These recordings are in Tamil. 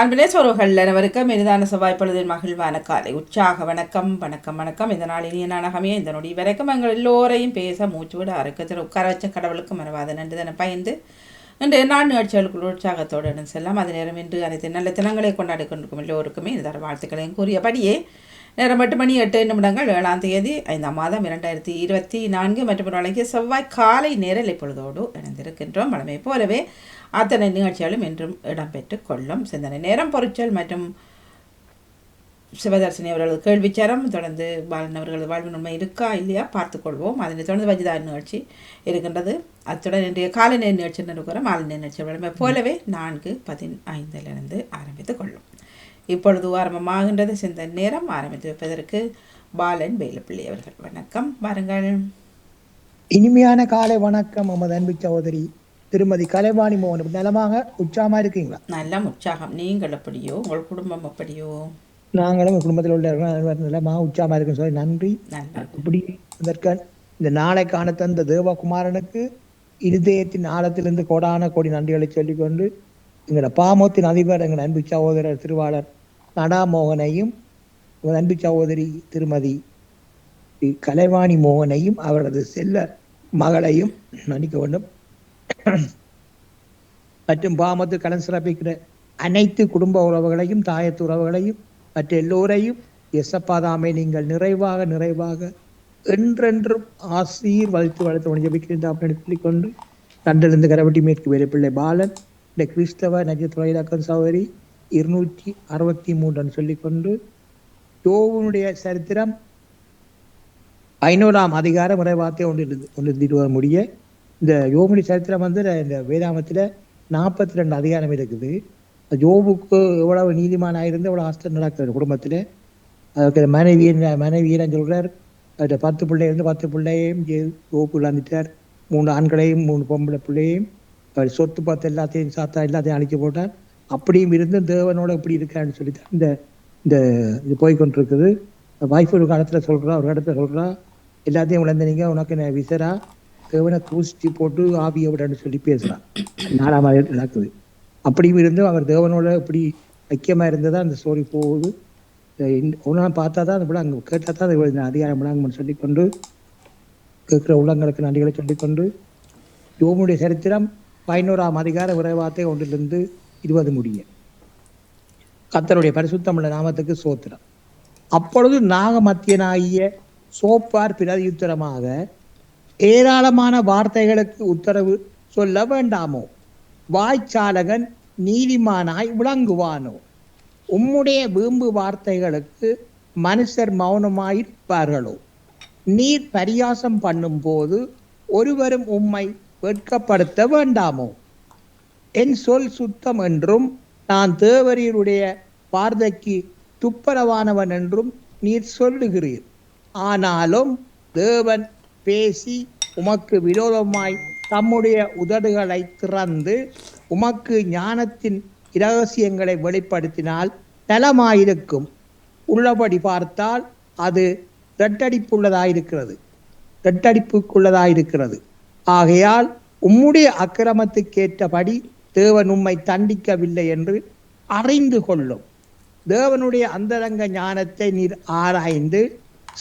அன்பிலே சோறுகள் அனைவருக்கும் மெரிதான செவ்வாய் பொழுதின் மகிழ்வான காலை உற்சாக வணக்கம் வணக்கம் வணக்கம். இந்த நாள் இனிய நாடகமே இந்த நொடி வரைக்கும் எங்கள் எல்லோரையும் பேச மூச்சு விட அறுக்கத்தில் உட்கார வச்ச கடவுளுக்கு மறவாத நன்றி தானே பயந்து இன்று நாள் நிகழ்ச்சிகளுக்குள் உற்சாகத்தோடு செல்லாம். அது நேரம் இன்று அனைத்து நல்ல தினங்களை கொண்டாடி கொண்டிருக்கும் எல்லோருக்குமே இந்த வாழ்த்துக்களையும் கூறியபடியே நேரம் 8 மணி 8 நிமிடங்கள் 7ஆம் தேதி 5ஆம் மாதம் 2024 மற்றும் ஒரு நாளைக்கு செவ்வாய் காலை நேரல் இப்பொழுதோடு இணைந்திருக்கின்றோம். வழமை போலவே அத்தனை நிகழ்ச்சிகளும் இன்றும் இடம்பெற்று கொள்ளும். சிந்தனை நேரம், பொருட்சல் மற்றும் சிவதர்சினி அவர்களது கேள்விச்சாரம், தொடர்ந்து பாலன் அவர்களது வாழ்வின் உண்மை இருக்கா இல்லையா பார்த்துக்கொள்வோம். அதனை தொடர்ந்து வஜிதார் நிகழ்ச்சி இருக்கின்றது. அத்துடன் இன்றைய காலை நேர நிகழ்ச்சி இருக்கிற மாலை நேர நிகழ்ச்சி வழமை போலவே 4:15 ஆரம்பித்துக் கொள்ளும். இப்பொழுது ஆரம்பமாகின்றது சிந்தனை நேரம். ஆரம்பித்து வைப்பதற்கு பாலன் வேலுப்பிள்ளை அவர்கள் வணக்கம் வாருங்கள். இனிமையான காலை வணக்கம். நமது அன்பு சகோதரி திருமதி கலைவாணி மோகன் நலமாக உற்சாகமா இருக்கீங்களா? நல்ல உற்சாகம். நீங்கள் எப்படியோ, உங்கள் குடும்பம் எப்படியோ? நாங்களும் குடும்பத்தில் உள்ள நலமாக உற்சாகமா இருக்குன்னு சொல்லி நன்றி. இப்படி இதற்கு இந்த நாளை காண தந்த தேவகுமாரனுக்கு இருதயத்தின் ஆழத்திலிருந்து கோடான கோடி நன்றிகளை சொல்லிக்கொண்டு எங்களோட பாமோத்தின் அதிபர் எங்கள் அன்பு சகோதரர் திருவாளர் நடாமோகனையும் அன்பு சகோதரி திருமதி கலைவாணி மோகனையும் அவரது செல்ல மகளையும் மன்னிக்க வேண்டும் மற்றும் பாமத்து கடன் சிறப்பிக்கிற அனைத்து குடும்ப உறவுகளையும் தாயத்து உறவுகளையும் மற்ற எல்லோரையும் எசப்பாதாமை நீங்கள் நிறைவாக நிறைவாக என்றென்றும் வளர்த்து ஜபிக்கின்ற அப்படின்னு சொல்லிக்கொண்டு கண்டிலிருந்து கரவட்டி மேற்கு வேலுப்பிள்ளை பாலன் இந்த கிறிஸ்தவ நட்சத்திர இலக்கம் சகோதரி 263 சொல்லிக்கொண்டு யோவனுடைய சரித்திரம் 5ஆம் அதிகாரம் முறைவார்த்தை ஒன்று வர முடிய இந்த யோவனுடைய சரித்திரம் இந்த வேதாமத்தில் 42 அதிகாரம் இருக்குது. யோபுக்கு எவ்வளவு நீதிமானாக இருந்து எவ்வளவு ஆஸ்திரம் நடக்கிறது குடும்பத்தில். அதுக்கு மனைவியன் சொல்றார் 10 பிள்ளை இருந்து 10 பிள்ளையும் யோபு இழந்துட்டார். 3 ஆண்களையும் 3 பொம்பளை பிள்ளையும் சொத்து பத்து எல்லாத்தையும் சாத்தா எல்லாத்தையும் அழிச்சு போட்டார். அப்படியும் இருந்து தேவனோட இப்படி இருக்கான்னு சொல்லித்தான் இந்த இது போய்கொண்டிருக்குது. வைஃப் ஒரு காலத்துல சொல்றா, ஒரு இடத்துல சொல்றா, எல்லாத்தையும் இழந்தீங்க, உனக்கு நான் விசரா தேவனை தூசிச்சு போட்டு ஆவியை விடன்னு சொல்லி பேசுறான். 4ஆம் நடக்குது. அப்படியும் இருந்து அவர் தேவனோட இப்படி ஐக்கியமா இருந்ததா அந்த ஸ்டோரி போகுது. ஒன்னா பார்த்தா தான் அந்த அங்கே கேட்டா தான் அது அதிகாரம் விடாங்கன்னு சொல்லிக்கொண்டு கேட்கிற உள்ளங்களுக்கு நன்றிகளை சொல்லிக்கொண்டு யோபுடைய சரித்திரம் 11ஆம் அதிகார விரைவார்த்தை 1-20 முடிய. கர்த்தருடைய பரிசுத்தமுள்ள நாமத்துக்கு சோத்திரம். அப்பொழுது நாகமத்தியனாகிய சோப்பார் பிரதியுத்தரமாக, ஏராளமான வார்த்தைகளுக்கு உத்தரவு சொல்ல வேண்டாமோ? வாய்ச்சாலகன் நீதிமானாய் விளங்குவானோ? உம்முடைய வீம்பு வார்த்தைகளுக்கு மனுஷர் மௌனமாயிருப்பார்களோ? நீர் பரியாசம் பண்ணும் போது ஒருவரும் உம்மை வெட்கப்படுத்த வேண்டாமோ? என் சொல் சுத்தம் என்றும் நான் தேவரீருடைய வார்த்தைக்கு துப்பரவானவன் என்றும் நீர் சொல்லுகிறீர். ஆனாலும் தேவன் பேசி உமக்கு விரோதமாய் தம்முடைய உதடுகளை திறந்து உமக்கு ஞானத்தின் இரகசியங்களை வெளிப்படுத்தினால் நலமாயிருக்கும். உள்ளபடி பார்த்தால் அது இரட்டடிப்புக்குள்ளதாயிருக்கிறது. ஆகையால் உம்முடைய அக்கிரமத்துக்கேற்றபடி தேவன் உம்மை தண்டிக்கவில்லை என்று அறிந்து கொள்ளும். தேவனுடைய அந்தரங்க ஞானத்தை நீர் ஆராய்ந்து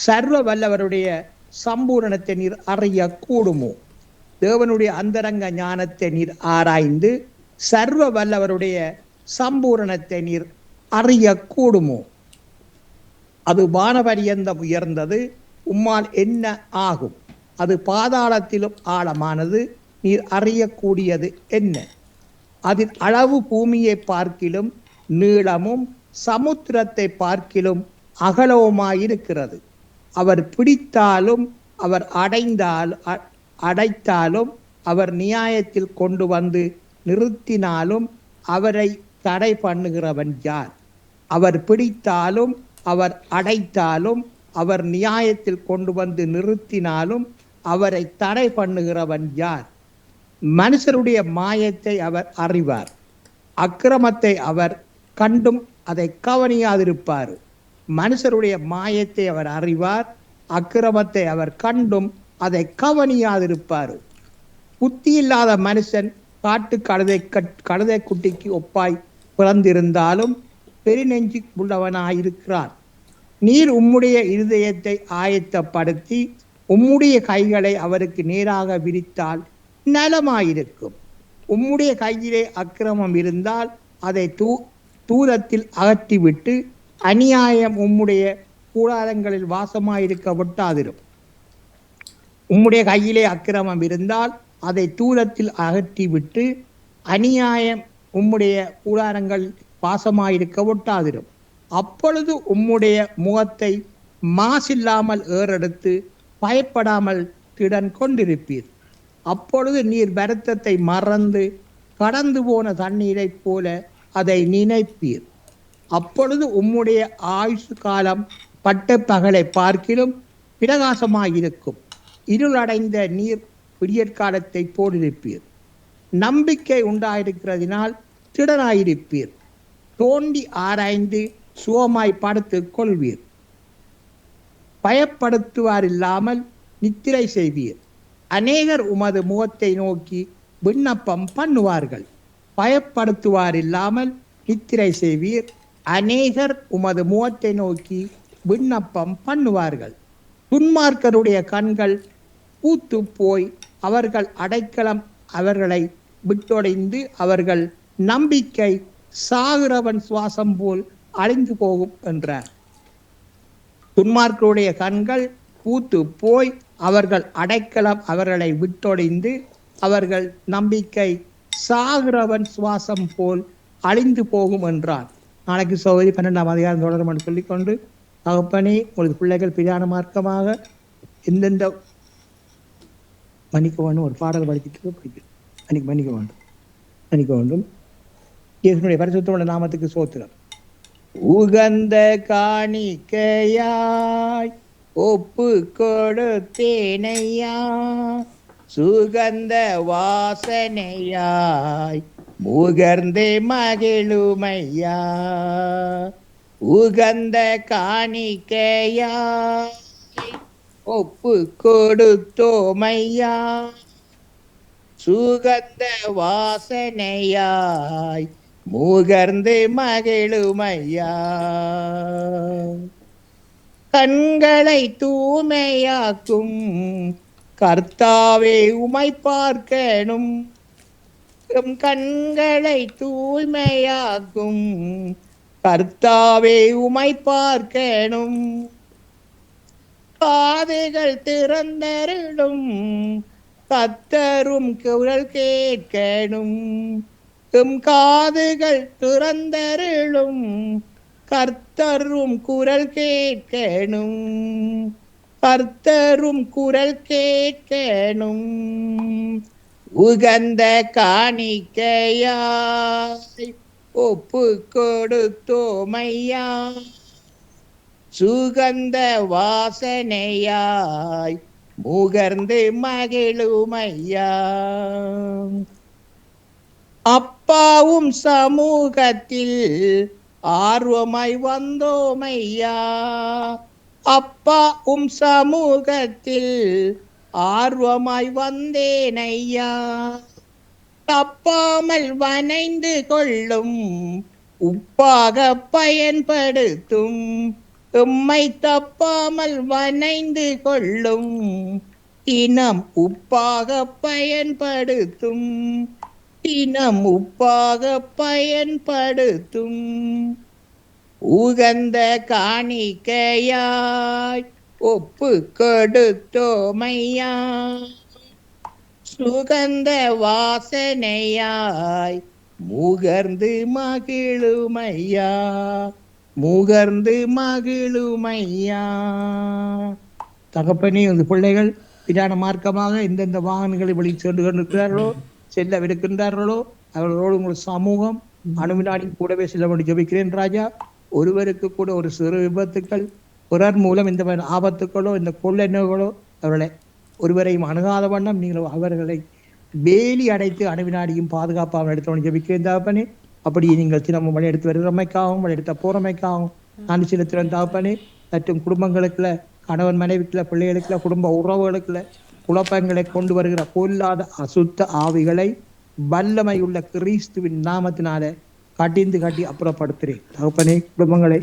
சர்வ வல்லவருடைய சம்பூரணத்தை நீர் அறிய கூடுமோ? தேவனுடைய அந்தரங்க ஞானத்தை நீர் ஆராய்ந்து சர்வ வல்லவருடைய சம்பூரணத்தை நீர் அறிய கூடுமோ? அது வானபரியந்தம் உயர்ந்தது, உம்மால் என்ன ஆகும்? அது பாதாளத்திலும் ஆழமானது, நீர் அறியக்கூடியது என்ன? அதன் அளவு பூமியை பார்க்கிலும் நீளமும் சமுத்திரத்தை பார்க்கிலும் அகலவுமாயிருக்கிறது. அவர் பிடித்தாலும் அவர் அடைத்தாலும் அவர் நியாயத்தில் கொண்டு வந்து நிறுத்தினாலும் அவரை தடை பண்ணுகிறவன் யார்? அவர் பிடித்தாலும் அவர் அடைத்தாலும் அவர் நியாயத்தில் கொண்டு வந்து நிறுத்தினாலும் அவரை தடை பண்ணுகிறவன் யார்? மனுஷருடைய மாயத்தை அவர் அறிவார், அக்கிரமத்தை அவர் கண்டும் அதை கவனியாதிருப்பார். மனுஷருடைய மாயத்தை அவர் அறிவார், அக்கிரமத்தை அவர் கண்டும் அதை கவனியாதிருப்பார். புத்தி இல்லாத மனுஷன் காட்டு கழுதை குட்டிக்கு ஒப்பாய் பிறந்திருந்தாலும் பெருநெஞ்சு உள்ளவனாயிருக்கிறார். நீர் உம்முடைய இருதயத்தை ஆயத்தப்படுத்தி உம்முடைய கைகளை அவருக்கு நேராக விரித்தால் நலமாயிருக்கும். உம்முடைய கையிலே அக்கிரமம் இருந்தால் அதை தூரத்தில் அகற்றிவிட்டு அநியாயம் உம்முடைய கூடாரங்களில் வாசமாயிருக்க விட்டாதிரும். உம்முடைய கையிலே அக்கிரமம் இருந்தால் அதை தூரத்தில் அகற்றிவிட்டு அநியாயம் உம்முடைய கூடாரங்கள் வாசமாயிருக்க விட்டாதிரும். அப்பொழுது உம்முடைய முகத்தை மாசில்லாமல் ஏறெடுத்து பயப்படாமல் திடன் கொண்டிருப்பீர். அப்பொழுது நீர் வருத்தத்தை மறந்து கடந்து போன தண்ணீரைப் போல அதை நினைப்பீர். அப்பொழுது உம்முடைய ஆயுசு காலம் பட்ட பகலை பார்க்கிலும் பிரகாசமாயிருக்கும். இருளடைந்த நீர் விடியற்காலத்தை போலிருப்பீர். நம்பிக்கை உண்டாயிருக்கிறதினால் திடனாயிருப்பீர். தோண்டி ஆராய்ந்து சுகமாய் படுத்துக் கொள்வீர். பயப்படுத்துவார் இல்லாமல் நித்திரை செய்வீர். அநேகர் உமது முகத்தை நோக்கி விண்ணப்பம் பண்ணுவார்கள். பயப்படுத்துவார் இல்லாமல் நித்திரை செய்வீர். அநேகர் உமது முகத்தை நோக்கி விண்ணப்பம் பண்ணுவார்கள். துன்மார்க்கருடைய கண்கள் பூத்து போய் அவர்கள் அடைக்கலம் அவர்களை விட்டொடைந்து அவர்கள் நம்பிக்கை சாகிறவன் சுவாசம் போல் அழிந்து போகும் என்றார். துன்மார்க்கருடைய கண்கள் பூத்து போய் அவர்கள் அடைக்கலம் அவர்களை விட்டொடைந்து அவர்கள் நம்பிக்கை சாகிறவன் சுவாசம் போல் அழிந்து போகும் என்றார். நாளைக்கு சௌகரி 12ஆம் அதிகாரம் தொடரும் என்று சொல்லிக்கொண்டு, தகப்பனே உங்களது பிள்ளைகள் பிரியாண மார்க்கமாக எந்தெந்த மன்னிக்க வேண்டும் ஒரு பாடல் படிச்சுட்டு மன்னிக்க வேண்டும். இயேசுவினுடைய பரிசுத்தமுள்ள நாமத்துக்கு சோத்திரம். உகந்த காணிக்கையாய் ஒப்பு கொடுத்தேனையா, சுகந்த வாசனையாய் முகர்ந்தே மகிழுமையா. உகந்த காணிக்கையாய் ஒப்பு கொடுத்தோமையா, சுகந்த வாசனையாய் முகர்ந்து மகிழுமையா. கண்களை தூய்மையாக்கும் கர்த்தாவே உமை பார்க்கணும். கண்களை தூய்மையாக்கும் கர்த்தாவே உமை பார்க்கணும். காதுகள் திறந்தருளும் கத்தரும் குரல் கேட்கணும். காதுகள் திறந்தருளும் கர்த்தரும் குரல் கேட்கணும். கர்த்தரும் குரல் கேட்கணும். உகந்த காணிக்கையாய் ஒப்பு கொடுத்தோமையா, சுகந்த வாசனையாய் முகர்ந்து மகிழுமையா. அப்பாவும் சமூகத்தில் ஆர்வமாய் வந்தோமையா. அப்பா சமூகத்தில் ஆர்வமாய் வந்தேனையா. தப்பாமல் வனைந்து கொள்ளும் உப்பாக பயன்படுத்தும். எம்மை தப்பாமல் வனைந்து கொள்ளும் இனம் உப்பாக பயன்படுத்தும். இனம் உப்பாக பயன்படுத்தும். உகந்த காணிக்கையாய் ஒப்பு கொடுத்தோமையா, சுகந்த வாசனையாய் முகர்ந்து மகிழுமையா. முகர்ந்து மகிழுமையா. தகப்பனே, அந்த பிள்ளைகள் பிரான மார்க்கமாக எந்தெந்த வாகனங்களை வழி சென்று கொண்டிருக்கிறார்களோ செல்லவிருக்கின்றார்களோ அவர்களோடு உங்கள் சமூகம் அனுமினாடி கூடவே செல்ல வேண்டி ஜபிக்கிறேன் ராஜா. ஒருவருக்கு கூட ஒரு சிறு விபத்துக்கள் பிறர் மூலம் இந்த ஆபத்துக்களோ இந்த கொள்ளெண்ணங்களோ அவர்களை ஒருவரையும் அணுகாத வண்ணம் நீங்கள் அவர்களை வேலி அடைத்து அணுவினாடியும் பாதுகாப்பாக எடுத்தவன் ஜபிக்கிறேன் தகப்பனே. அப்படி நீங்கள் தினமும் வழி எடுத்து வருகிறமைக்காகவும் வழி எடுத்த போறமைக்காகவும் நான் செலுத்துகிறேன் தகப்பனே. மற்றும் குடும்பங்களுக்குள்ள கணவன் மனைவிக்குள்ள பிள்ளைகளுக்குள்ள குடும்ப உறவுகளுக்குள்ள குழப்பங்களை கொண்டு வருகிற பொல்லாத அசுத்த ஆவிகளை வல்லமையுள்ள கிறிஸ்துவின் நாமத்தினால கட்டி அப்புறப்படுத்துறேன். தகப்பனே, குடும்பங்களை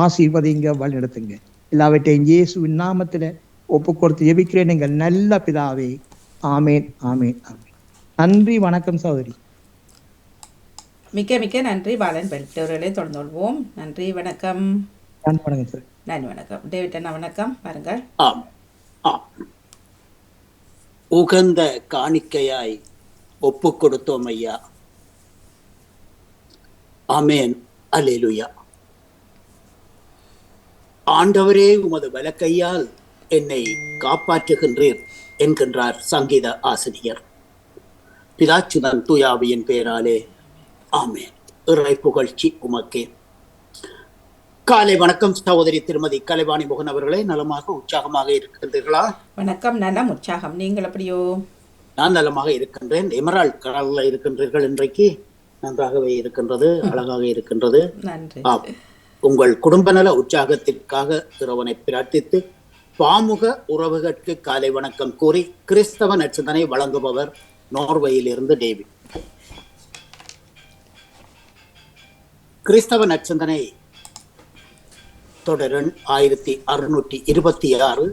ஆசீர்வதிங்க, வழிநடத்துங்க. எல்லாவற்றையும் இயேசுவின் நாமத்தில ஒப்பு கொடுத்து ஜெபிக்கிறேன் எங்கள் நல்ல பிதாவே. ஆமேன், ஆமேன், ஆமேன். நன்றி, வணக்கம் சகோதரி. மிக்க மிக்க நன்றி பாலன். பெற்றவர்களே தொடர்ந்து கொள்வோம். நன்றி, வணக்கம். வணக்கம் சார். நன்றி, வணக்கம். டேவிட் அண்ணா வணக்கம். பாருங்கள். ஆம் ஆம் உகந்த காணிக்கையாய் ஒப்பு கொடுத்தோம் ஐயா. ஆமேன், அல்லேலூயா. ஆண்டவரே, உமது வலக்கையால் என்னை காப்பாற்றுகின்றீர் என்கின்றார் சங்கீத ஆசிரியர். பிதாச்சுதன் தூயாவியின் பெயராலே ஆமேன். இறை புகழ்ச்சி உமக்கே. காலை வணக்கம் சகோதரி திருமதி கலைவாணி முகன் அவர்களே. நலமாக உற்சாகமாக இருக்கின்றீர்களா? வணக்கம். நலம், உற்சாகம். நீங்கள் எப்படியோ? நான் நலமாக இருக்கின்றேன். எமரால்ட் கடல்ல இருக்கின்றீர்கள். இன்றைக்கு நன்றாகவே இருக்கின்றது, அழகாக இருக்கின்றது. நன்றி. உங்கள் குடும்ப நல உற்சாகத்திற்காக இறைவனை பிரார்த்தித்து பாமுக உறவுகளுக்கு காலை வணக்கம் கூறி கிறிஸ்தவ நற்சிந்தனை வழங்குபவர் நோர்வேயில் இருந்து டேவிட். கிறிஸ்தவ நற்சிந்தனை தொடரன் 1626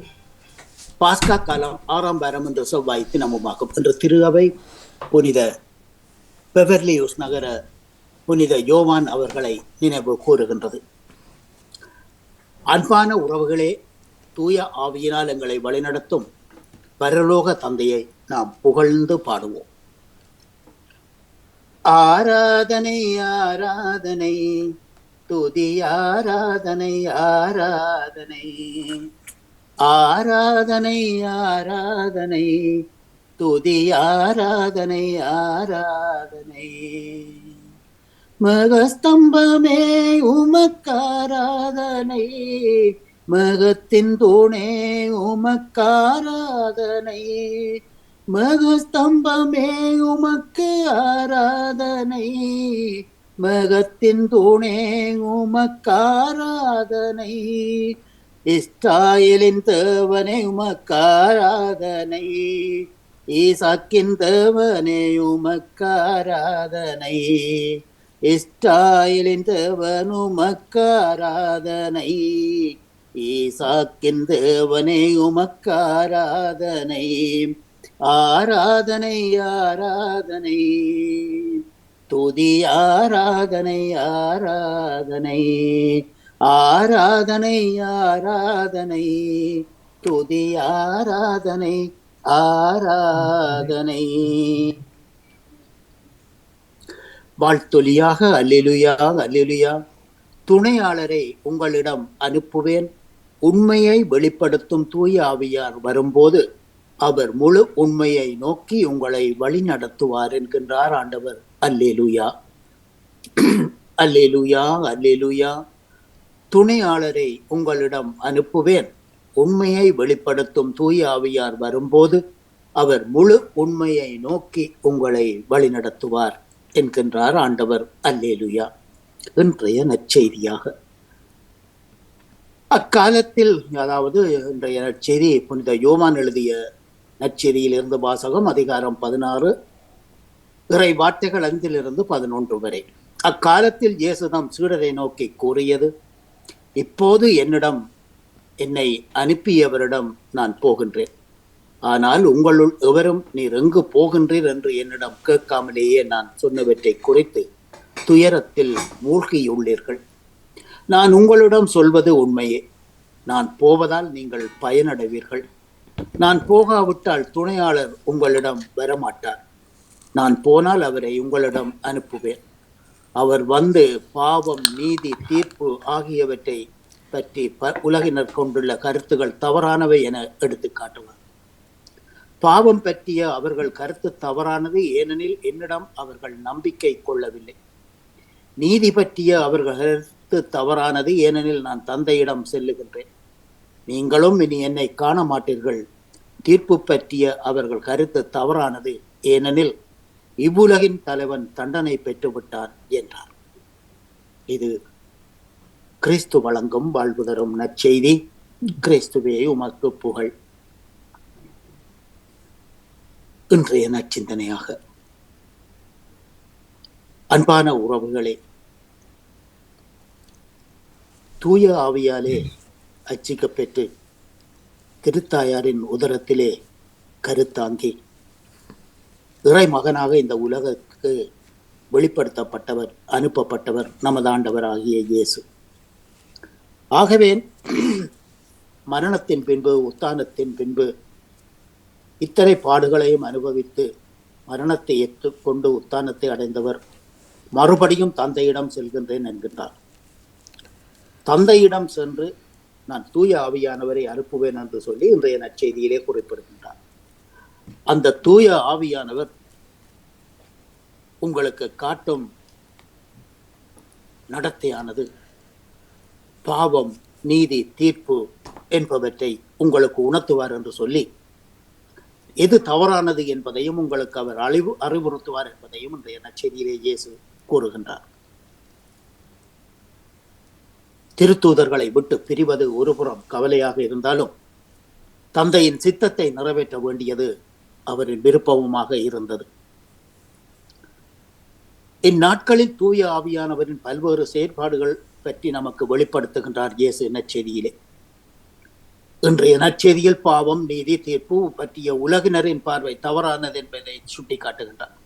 பாஸ்கா காலம் 6ஆம் வாரம் என்று செவ்வாய் தினமுமாகும். இன்று திரு அவை புனித பெவர்லியூஸ் நகர புனித யோவான் அவர்களை நினைவு கூறுகின்றது. அன்பான உறவுகளே, தூய ஆவியினால் எங்களை வழிநடத்தும் பரலோக தந்தையை நாம் புகழ்ந்து பாடுவோம். ஆராதனை ஆராதனை துதி ஆராதனை ஆராதனை ஆராதனை ஆராதனை துதி ஆராதனை ஆராதனை. மகஸ்தம்பமே உமக்காராதனை, மகத்தின் தூணே உமக்காராதனை, மகஸ்தம்பமே உமக்கு ஆராதனை, மகத்தின் தூணே உமக்காராதனை. இஸ்ராயேலின் தேவனே உமக்காராதனை, ஈசாக்கின் தேவனே உமக்காராதனை, இஸ்ராயேலின் தேவன் உமக்காராதனை, ஈசாக்கின் தேவனே உமக்காராதனை. ஆராதனை ஆராதனை துதி ஆராதனை ஆராதனை ஆராதனை ஆராதனை துதி ஆராதனை ஆராதனை. வாழ்த்தொலியாக அல்லேலூயா அல்லேலூயா. துணையாளரை உங்களிடம் அனுப்புவேன். உண்மையை வெளிப்படுத்தும் தூய ஆவியார் வரும்போது அவர் முழு உண்மையை நோக்கி உங்களை வழி நடத்துவார் என்கின்றார் ஆண்டவர். அல்லேலூயா அல்லேலூயா அல்லேலூயா. துணையாளரை உங்களிடம் அனுப்புவேன். உண்மையை வெளிப்படுத்தும் தூய ஆவியார் வரும்போது அவர் முழு உண்மையை நோக்கி உங்களை வழி நடத்துவார் என்கின்றார் ஆண்டவர். அல்லேலூயா. இன்றைய நற்செய்தியாக அக்காலத்தில், அதாவது இன்றைய நற்செய்தி புனித யோவான் எழுதிய நற்செய்தியில் இருந்து வாசகம், அதிகாரம் 16, இறை வார்த்தைகள் 5 11 வரை. அக்காலத்தில் இயேசு தம் சீடரை நோக்கி கூறியது, இப்போது என்னை அனுப்பியவரிடம் நான் போகின்றேன். ஆனால் உங்களுள் எவரும் நீர் எங்கு போகின்றீர் என்று என்னிடம் கேட்காமலேயே நான் சொன்னவற்றை குறித்து துயரத்தில் மூழ்கியுள்ளீர்கள். நான் உங்களிடம் சொல்வது உண்மையே. நான் போவதால் நீங்கள் பயனடைவீர்கள். நான் போகாவிட்டால் துணையாளர் உங்களிடம் வரமாட்டார். நான் போனால் அவரை உங்களிடம் அனுப்புவேன். அவர் வந்து பாவம், நீதி, தீர்ப்பு ஆகியவற்றை பற்றி உலகினர் கொண்டுள்ள கருத்துகள் தவறானவை என எடுத்து காட்டுவார். பாவம் பற்றிய அவர்கள் கருத்து தவறானது, ஏனெனில் என்னிடம் அவர்கள் நம்பிக்கை கொள்ளவில்லை. நீதி பற்றிய அவர்கள் கருத்து தவறானது, ஏனெனில் நான் தந்தையிடம் செல்லுகின்றேன். நீங்களும் இனி என்னை காண மாட்டீர்கள். தீர்ப்பு பற்றிய அவர்கள் கருத்து தவறானது, ஏனெனில் இவ்வுலகின் தலைவன் தண்டனை பெற்றுவிட்டான் என்றார். இது கிறிஸ்து வழங்கும் வாழ்வு தரும் நற்செய்தி. கிறிஸ்துவே உமக்கு புகழ். இன்றைய நச்சிந்தனையாக. அன்பான உறவுகளே, தூய ஆவியாலே அச்சிக்கப்பெற்று திருத்தாயாரின் உதரத்திலே கருத்தாங்கி இறை மகனாக இந்த உலகத்துக்கு வெளிப்படுத்தப்பட்டவர், அனுப்பப்பட்டவர் நமது ஆண்டவராகிய இயேசு. ஆகவே மரணத்தின் பின்பு, உத்தானத்தின் பின்பு இத்தனை பாடுகளையும் அனுபவித்து மரணத்தை ஏற்றுக்கொண்டு உத்தானத்தை அடைந்தவர் மறுபடியும் தந்தையிடம் செல்கின்றேன் என்கின்றார். தந்தையிடம் சென்று நான் தூய ஆவியானவரை அனுப்புவேன் என்று சொல்லி இன்றைய நற்செய்தியிலே குறிப்பிடுகின்றார். அந்த தூய ஆவியானவர் உங்களுக்கு காட்டும் நடத்தையானது பாவம், நீதி, தீர்ப்பு என்பவற்றை உங்களுக்கு உணர்த்துவார் என்று சொல்லி எது தவறானது என்பதையும் உங்களுக்கு அவர் அறிவுறுத்துவார் என்பதையும் இன்றைய நற்செய்தியிலே இயேசு கூறுகின்றார். திருத்தூதர்களை விட்டு பிரிவது ஒருபுறம் கவலையாக இருந்தாலும் தந்தையின் சித்தத்தை நிறைவேற்ற வேண்டியது அவரின் விருப்பமுமாக இருந்தது. இந்நாட்களில் தூய ஆவியானவரின் பல்வேறு செயற்பாடுகள் பற்றி நமக்கு வெளிப்படுத்துகின்றார் இயேசு நற்செய்தியிலே. இன்றைய நற்செய்தியில் பாவம், நீதி, தீர்ப்பு பற்றிய உலகினரின் பார்வை தவறானது என்பதை சுட்டிக்காட்டுகின்றார்.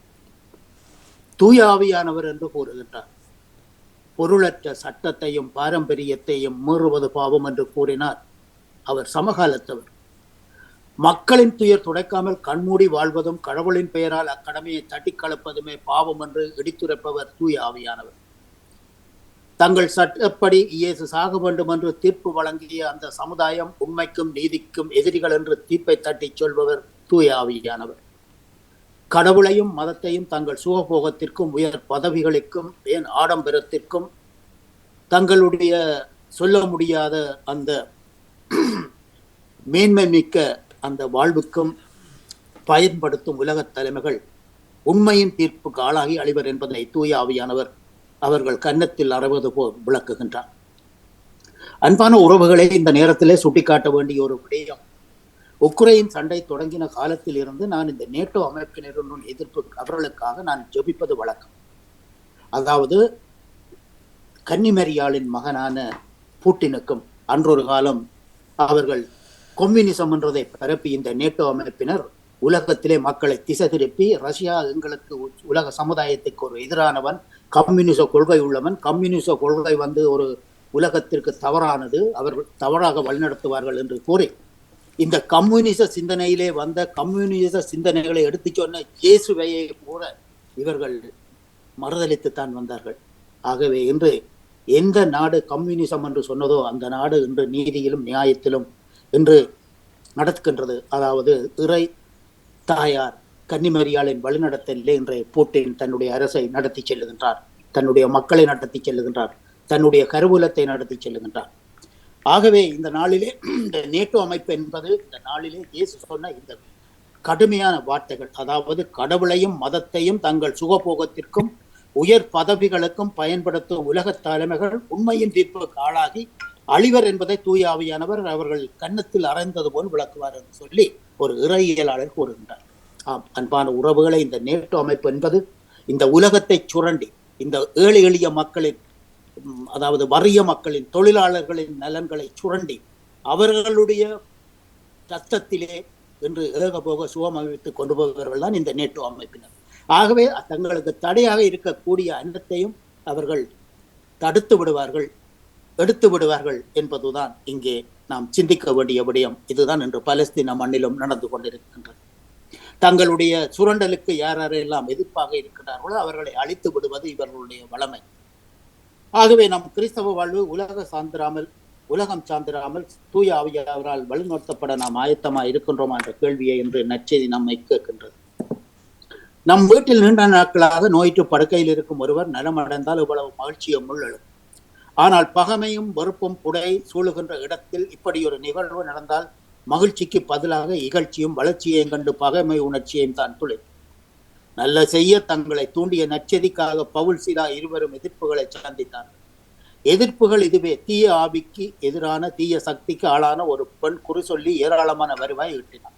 தூய ஆவியானவர் என்று கூறுகின்றார். பொருளற்ற சட்டத்தையும் பாரம்பரியத்தையும் மீறுவது பாவம் என்று கூறினார் அவர் சமகாலத்தவர். மக்களின் துயர் துடைக்காமல் கண்மூடி வாழ்வதும் கடவுளின் பெயரால் அக்கடமையை தட்டி கலப்பதுமே பாவம் என்று இடித்துரைப்பவர் தூய ஆவியானவர். தங்கள் சட்டப்படி இயேசு சாக வேண்டும் என்று தீர்ப்பு வழங்கிய அந்த சமுதாயம் உண்மைக்கும் நீதிக்கும் எதிரிகள் என்று தீர்ப்பை தட்டி சொல்பவர் தூய ஆவியானவர். கடவுளையும் மதத்தையும் தங்கள் சுகபோகத்திற்கும் உயர் பதவிகளுக்கும் ஏன் ஆடம்பரத்திற்கும் தங்களுடைய சொல்ல முடியாத அந்த மேன்மை மிக்க அந்த வாழ்வுக்கும் பயன்படுத்தும் உலகத் தலைமைகள் உண்மையின் தீர்ப்புக்கு ஆளாகி அழிவர் என்பதை தூய ஆவியானவர் அவர்கள் கன்னத்தில் அறைவது போல் விளக்குகின்றார். அன்பான உறவுகளை இந்த நேரத்திலே சுட்டிக்காட்ட வேண்டிய ஒரு விடயம், உக்ரைன் சண்டை தொடங்கின காலத்தில் இருந்து நான் இந்த நேட்டோ அமைப்பினருடன் எதிர்ப்பு அவர்களுக்காக நான் ஜெபிப்பது வழக்கம். அதாவது கன்னிமரியாளின் மகனான பூட்டினுக்கும் அன்றொரு காலம் அவர்கள் கம்யூனிசம் என்றதை பரப்பி இந்த நேட்டோ அமைப்பினர் உலகத்திலே மக்களை திசை திருப்பி ரஷ்யா எங்களுக்கு உலக சமுதாயத்துக்கு ஒரு எதிரானவன், கம்யூனிச கொள்கை உள்ளவன், கம்யூனிச கொள்கை ஒரு உலகத்திற்கு தவறானது, அவர்கள் தவறாக வழிநடத்துவார்கள் என்று கூறி இந்த கம்யூனிச சிந்தனையிலே வந்த கம்யூனிச சிந்தனைகளை எடுத்து சொன்ன இயேசுவையை கூட இவர்கள் மறுதளித்துத்தான் வந்தார்கள். ஆகவே இன்று எந்த நாடு கம்யூனிசம் என்று சொன்னதோ அந்த நாடு இன்று நீதியிலும் நியாயத்திலும் இன்று நடத்துகின்றது. அதாவது இறை தாயார் கன்னிமரியாளின் வழிநடத்தலிலே இன்றைய பூட்டின் தன்னுடைய அரசை நடத்தி செல்லுகின்றார், தன்னுடைய மக்களை நடத்தி செல்லுகின்றார், தன்னுடைய கருவூலத்தை நடத்தி செல்லுகின்றார். ஆகவே இந்த நாளிலே இந்த நேட்டோ அமைப்பு என்பது இந்த நாளிலே இயேசு சொன்ன இந்த கடுமையான வார்த்தைகள், அதாவது கடவுளையும் மதத்தையும் தங்கள் சுகபோகத்திற்கும் உயர் பதவிகளுக்கும் பயன்படுத்தும் உலக தலைமைகள் உண்மையின் தீர்ப்புக்கு ஆளாகி அழிவர் என்பதை தூய ஆவியானவர் அவர்கள் கன்னத்தில் அறைந்தது போல் விளக்குவார் என்று சொல்லி ஒரு இறையியலாளர் கூறுகின்றார். ஆம், அன்பான உறவுகளை, இந்த நேட்டோ அமைப்பு என்பது இந்த உலகத்தை சுரண்டி இந்த ஏழை எளிய மக்களின், அதாவது வறிய மக்களின், தொழிலாளர்களின் நலன்களை சுரண்டி அவர்களுடைய ரத்தத்திலே என்று ஏகபோக சுகம் அமைத்துக் கொண்டு போபவர்கள் தான் இந்த நேட்டோ அமைப்பினர். ஆகவே தங்களுக்கு தடையாக இருக்கக்கூடிய அன்னத்தையும் அவர்கள் தடுத்து விடுவார்கள், எடுத்து விடுவார்கள் என்பதுதான் இங்கே நாம் சிந்திக்க வேண்டிய விடயம். இதுதான் இன்று பலஸ்தீன மண்ணிலும் நடந்து கொண்டிருக்கின்றது. தங்களுடைய சுரண்டலுக்கு யாரெல்லாம் எதிர்ப்பாக இருக்கிறார்களோ அவர்களை அழித்து விடுவது இவர்களுடைய வளமை. ஆகவே நம் கிறிஸ்தவ வாழ்வு உலகம் சார்ந்திராமல் தூய ஆவியானவரால் வழிநடத்தப்பட நாம் ஆயத்தமாக இருக்கின்றோமா என்ற கேள்வியை இன்று நற்செய்தி நம்மை கேட்கின்றது. நம் வீட்டில் நீண்ட நாட்களாக நோயிற்று படுக்கையில் இருக்கும் ஒருவர் நலமடைந்தால் இவ்வளவு மகிழ்ச்சியும் உள்ளழும். ஆனால் பகைமையும் வெறுப்பும் புடை சூழுகின்ற இடத்தில் இப்படி ஒரு நிகழ்வு நடந்தால் மகிழ்ச்சிக்கு பதிலாக இகழ்ச்சியும் வளர்ச்சியையும் கண்டு பகைமை உணர்ச்சியையும் தான் துளை. நல்ல செய்ய தங்களை தூண்டிய நற்செய்திக்காக பவுல் சீலா இருவரும் எதிர்ப்புகளை சந்தித்தார்கள். எதிர்ப்புகள் இதுவே. தீய ஆவிக்கு எதிரான தீய சக்திக்கு ஆளான ஒரு பெண் குறி சொல்லி ஏராளமான வருவாய் ஈட்டினார்.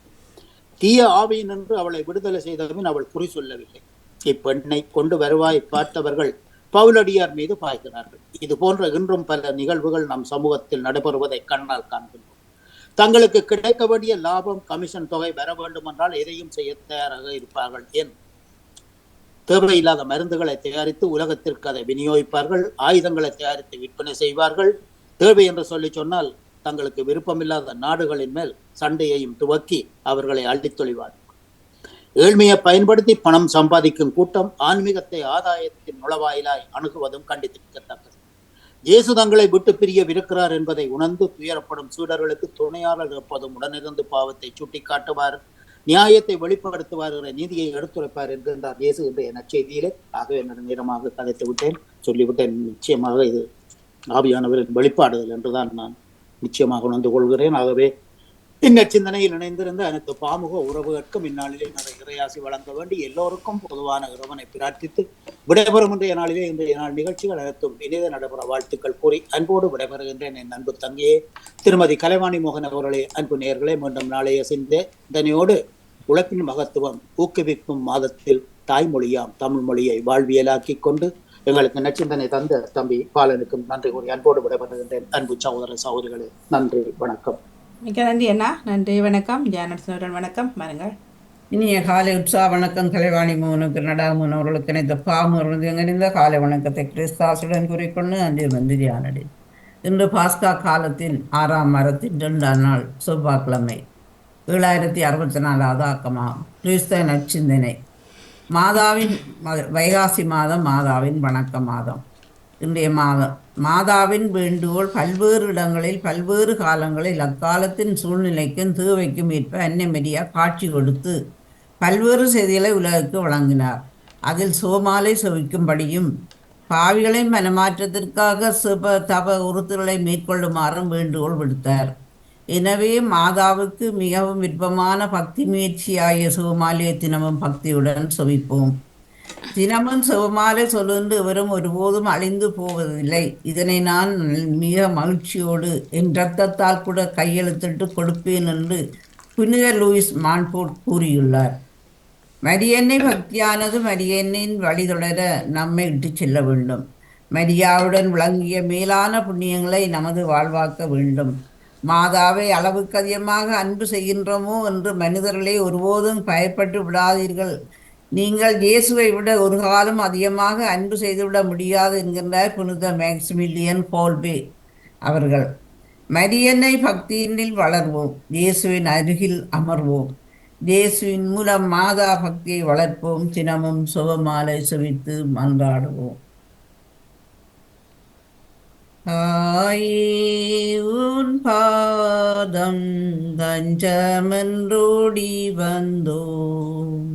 தீய ஆவியினின்று அவளை விடுதலை செய்தபின் அவள் குறி சொல்லவில்லை. இப்பெண்ணை கொண்டு வருவாய் பார்த்தவர்கள் பவுலடியார் மீது பாய்கிறார்கள். இது போன்ற இன்றும் பல நிகழ்வுகள் நம் சமூகத்தில் நடைபெறுவதை கண்ணால் காண்கின்றோம். தங்களுக்கு கிடைக்க வேண்டிய லாபம், கமிஷன் தொகை பெற வேண்டும் என்றால் எதையும் செய்ய தயாராக இருப்பார்கள். ஏன் தேவையில்லாத மருந்துகளை தயாரித்து உலகத்திற்கு அதை விநியோகிப்பார்கள். ஆயுதங்களை தயாரித்து விற்பனை செய்வார்கள். தேவை என்று சொல்லி சொன்னால் தங்களுக்கு விருப்பமில்லாத நாடுகளின் மேல் சண்டையையும் துவக்கி அவர்களை அள்ளித்தொழிவார்கள். ஏழ்மையை பயன்படுத்தி பணம் சம்பாதிக்கும் கூட்டம் ஆன்மீகத்தை ஆதாயத்தின் நுழைவாயிலாய் அணுகுவதும் கண்டித்திருக்கத்தக்கது. இயேசு தங்களை விட்டு பிரியவிருக்கிறார் என்பதை உணர்ந்து துயரப்படும் சீடர்களுக்கு துணையாளர் எப்போதும் உடனிருந்து பாவத்தை சுட்டி காட்டுவார், நியாயத்தை வெளிப்படுத்துவார், நீதியை எடுத்துரைப்பார் என்கின்றார் இயேசு என்ற நற்செய்தியிலே. ஆகவே நேரமாக கதைத்து விட்டேன், சொல்லிவிட்டேன். நிச்சயமாக இது ஆவியானவரின் வெளிப்பாடுகள் என்றுதான் நான் நிச்சயமாக உணர்ந்து கொள்கிறேன். ஆகவே இந்நச்சிந்தனையில் இணைந்திருந்த அனைத்து பாமுக உறவுகளுக்கும் இந்நாளிலே நிறைய இறையாசி வழங்க வேண்டி எல்லோருக்கும் பொதுவான இறைவனை பிரார்த்தித்து விடைபெறும் இன்றைய நாள் நிகழ்ச்சிகள் அனைத்தும் இனித நடைபெற வாழ்த்துக்கள் கூறி அன்போடு விடைபெறுகின்றேன். என் அன்பு தங்கையே திருமதி கலைவாணி மோகன் அவர்களே, அன்பு நேயர்களே, மீண்டும் நாளைய சிந்தனையோடு உழைப்பின் மகத்துவம் ஊக்குவிக்கும் மாதத்தில் தாய்மொழியாம் தமிழ் மொழியை வாழ்வியலாக்கி கொண்டு எங்களுக்கு நச்சிந்தனை தந்த தம்பி பாலனுக்கும் நன்றி கூறி அன்போடு விடைபெறுகின்றேன். அன்பு சகோதர சகோதரிகளே, நன்றி, வணக்கம். மிக்க நன்றி அண்ணா. நன்றி, வணக்கம். ஜானட்சன் வணக்கம். மருங்கள் இனிய காலை உற்சாக வணக்கம். கலைவாணி மோகனுக்கு நடாமன் அவர்களுக்கு இணைந்த பாமருந்து எங்கிருந்த காலை வணக்கத்தை கிறிஸ்தாசுடன் கூறிக்கொண்டு அன்று வந்து தியானடி. இன்று பாஸ்கா காலத்தின் 6ஆம் வாரத்தின் 2ஆம் நாள் செவ்வாய்க்கிழமை, 7064வது ஆக்கமாகும். கிறிஸ்தவ நற்சிந்தனை. மாதாவின் வைகாசி மாதம் மாதாவின் வணக்க மாதம். இன்றைய மாதம் மாதாவின் வேண்டுகோள் பல்வேறு இடங்களில் பல்வேறு காலங்களில் அக்காலத்தின் சூழ்நிலைக்கும் தேவைக்கும் ஏற்ப அன்னை மரியா காட்சி கொடுத்து பல்வேறு செய்திகளை உலகுக்கு வழங்கினார். அதில் சோமாலை செவிக்கும்படியும் பாவிகளின் மனமாற்றத்திற்காக தப உறுத்துகளை மேற்கொள்ளுமாறும் வேண்டுகோள் விடுத்தார். எனவே மாதாவுக்கு மிகவும் விருப்பமான பக்தி முயற்சியாகிய சிவமாலையை தினமும் பக்தியுடன் செவிப்போம். தினமும் சிவமாலை சொல்லுண்டு இவரும் ஒருபோதும் அழிந்து போவதில்லை. இதனை நான் மிக மகிழ்ச்சியோடு என் இரத்தத்தால் கூட கையெழுத்திட்டு கொடுப்பேன் என்று புனித லூயிஸ் மான்போர்ட் கூறியுள்ளார். மரியன்னை பக்தியானது மரியன்னின் வழி தொடர நம்மை இட்டு செல்ல வேண்டும். மரியாவுடன் விளங்கிய மேலான புண்ணியங்களை நமது வாழ்வாக்க வேண்டும். மாதாவை அளவுக்கு அதிகமாக அன்பு செய்கின்றோமோ என்று மனிதர்களே ஒருபோதும் பயப்பட்டு விடாதீர்கள். நீங்கள் இயேசுவை விட ஒரு காலம் அதிகமாக அன்பு செய்துவிட முடியாது என்கின்றார் புனித மேக்சிமிலியன் கோல்பே அவர்கள். மரியன்னை பக்தியினில் வளர்வோம், இயேசுவின் அருகில் அமர்வோம். இயேசுவின் மூலம் மாதா பக்தியை வளர்ப்போம். தினமும் சுபமாலை செவித்து மன்றாடுவோம். தாயே உன் பாதம் தஞ்சமென்றோடி வந்தோம்.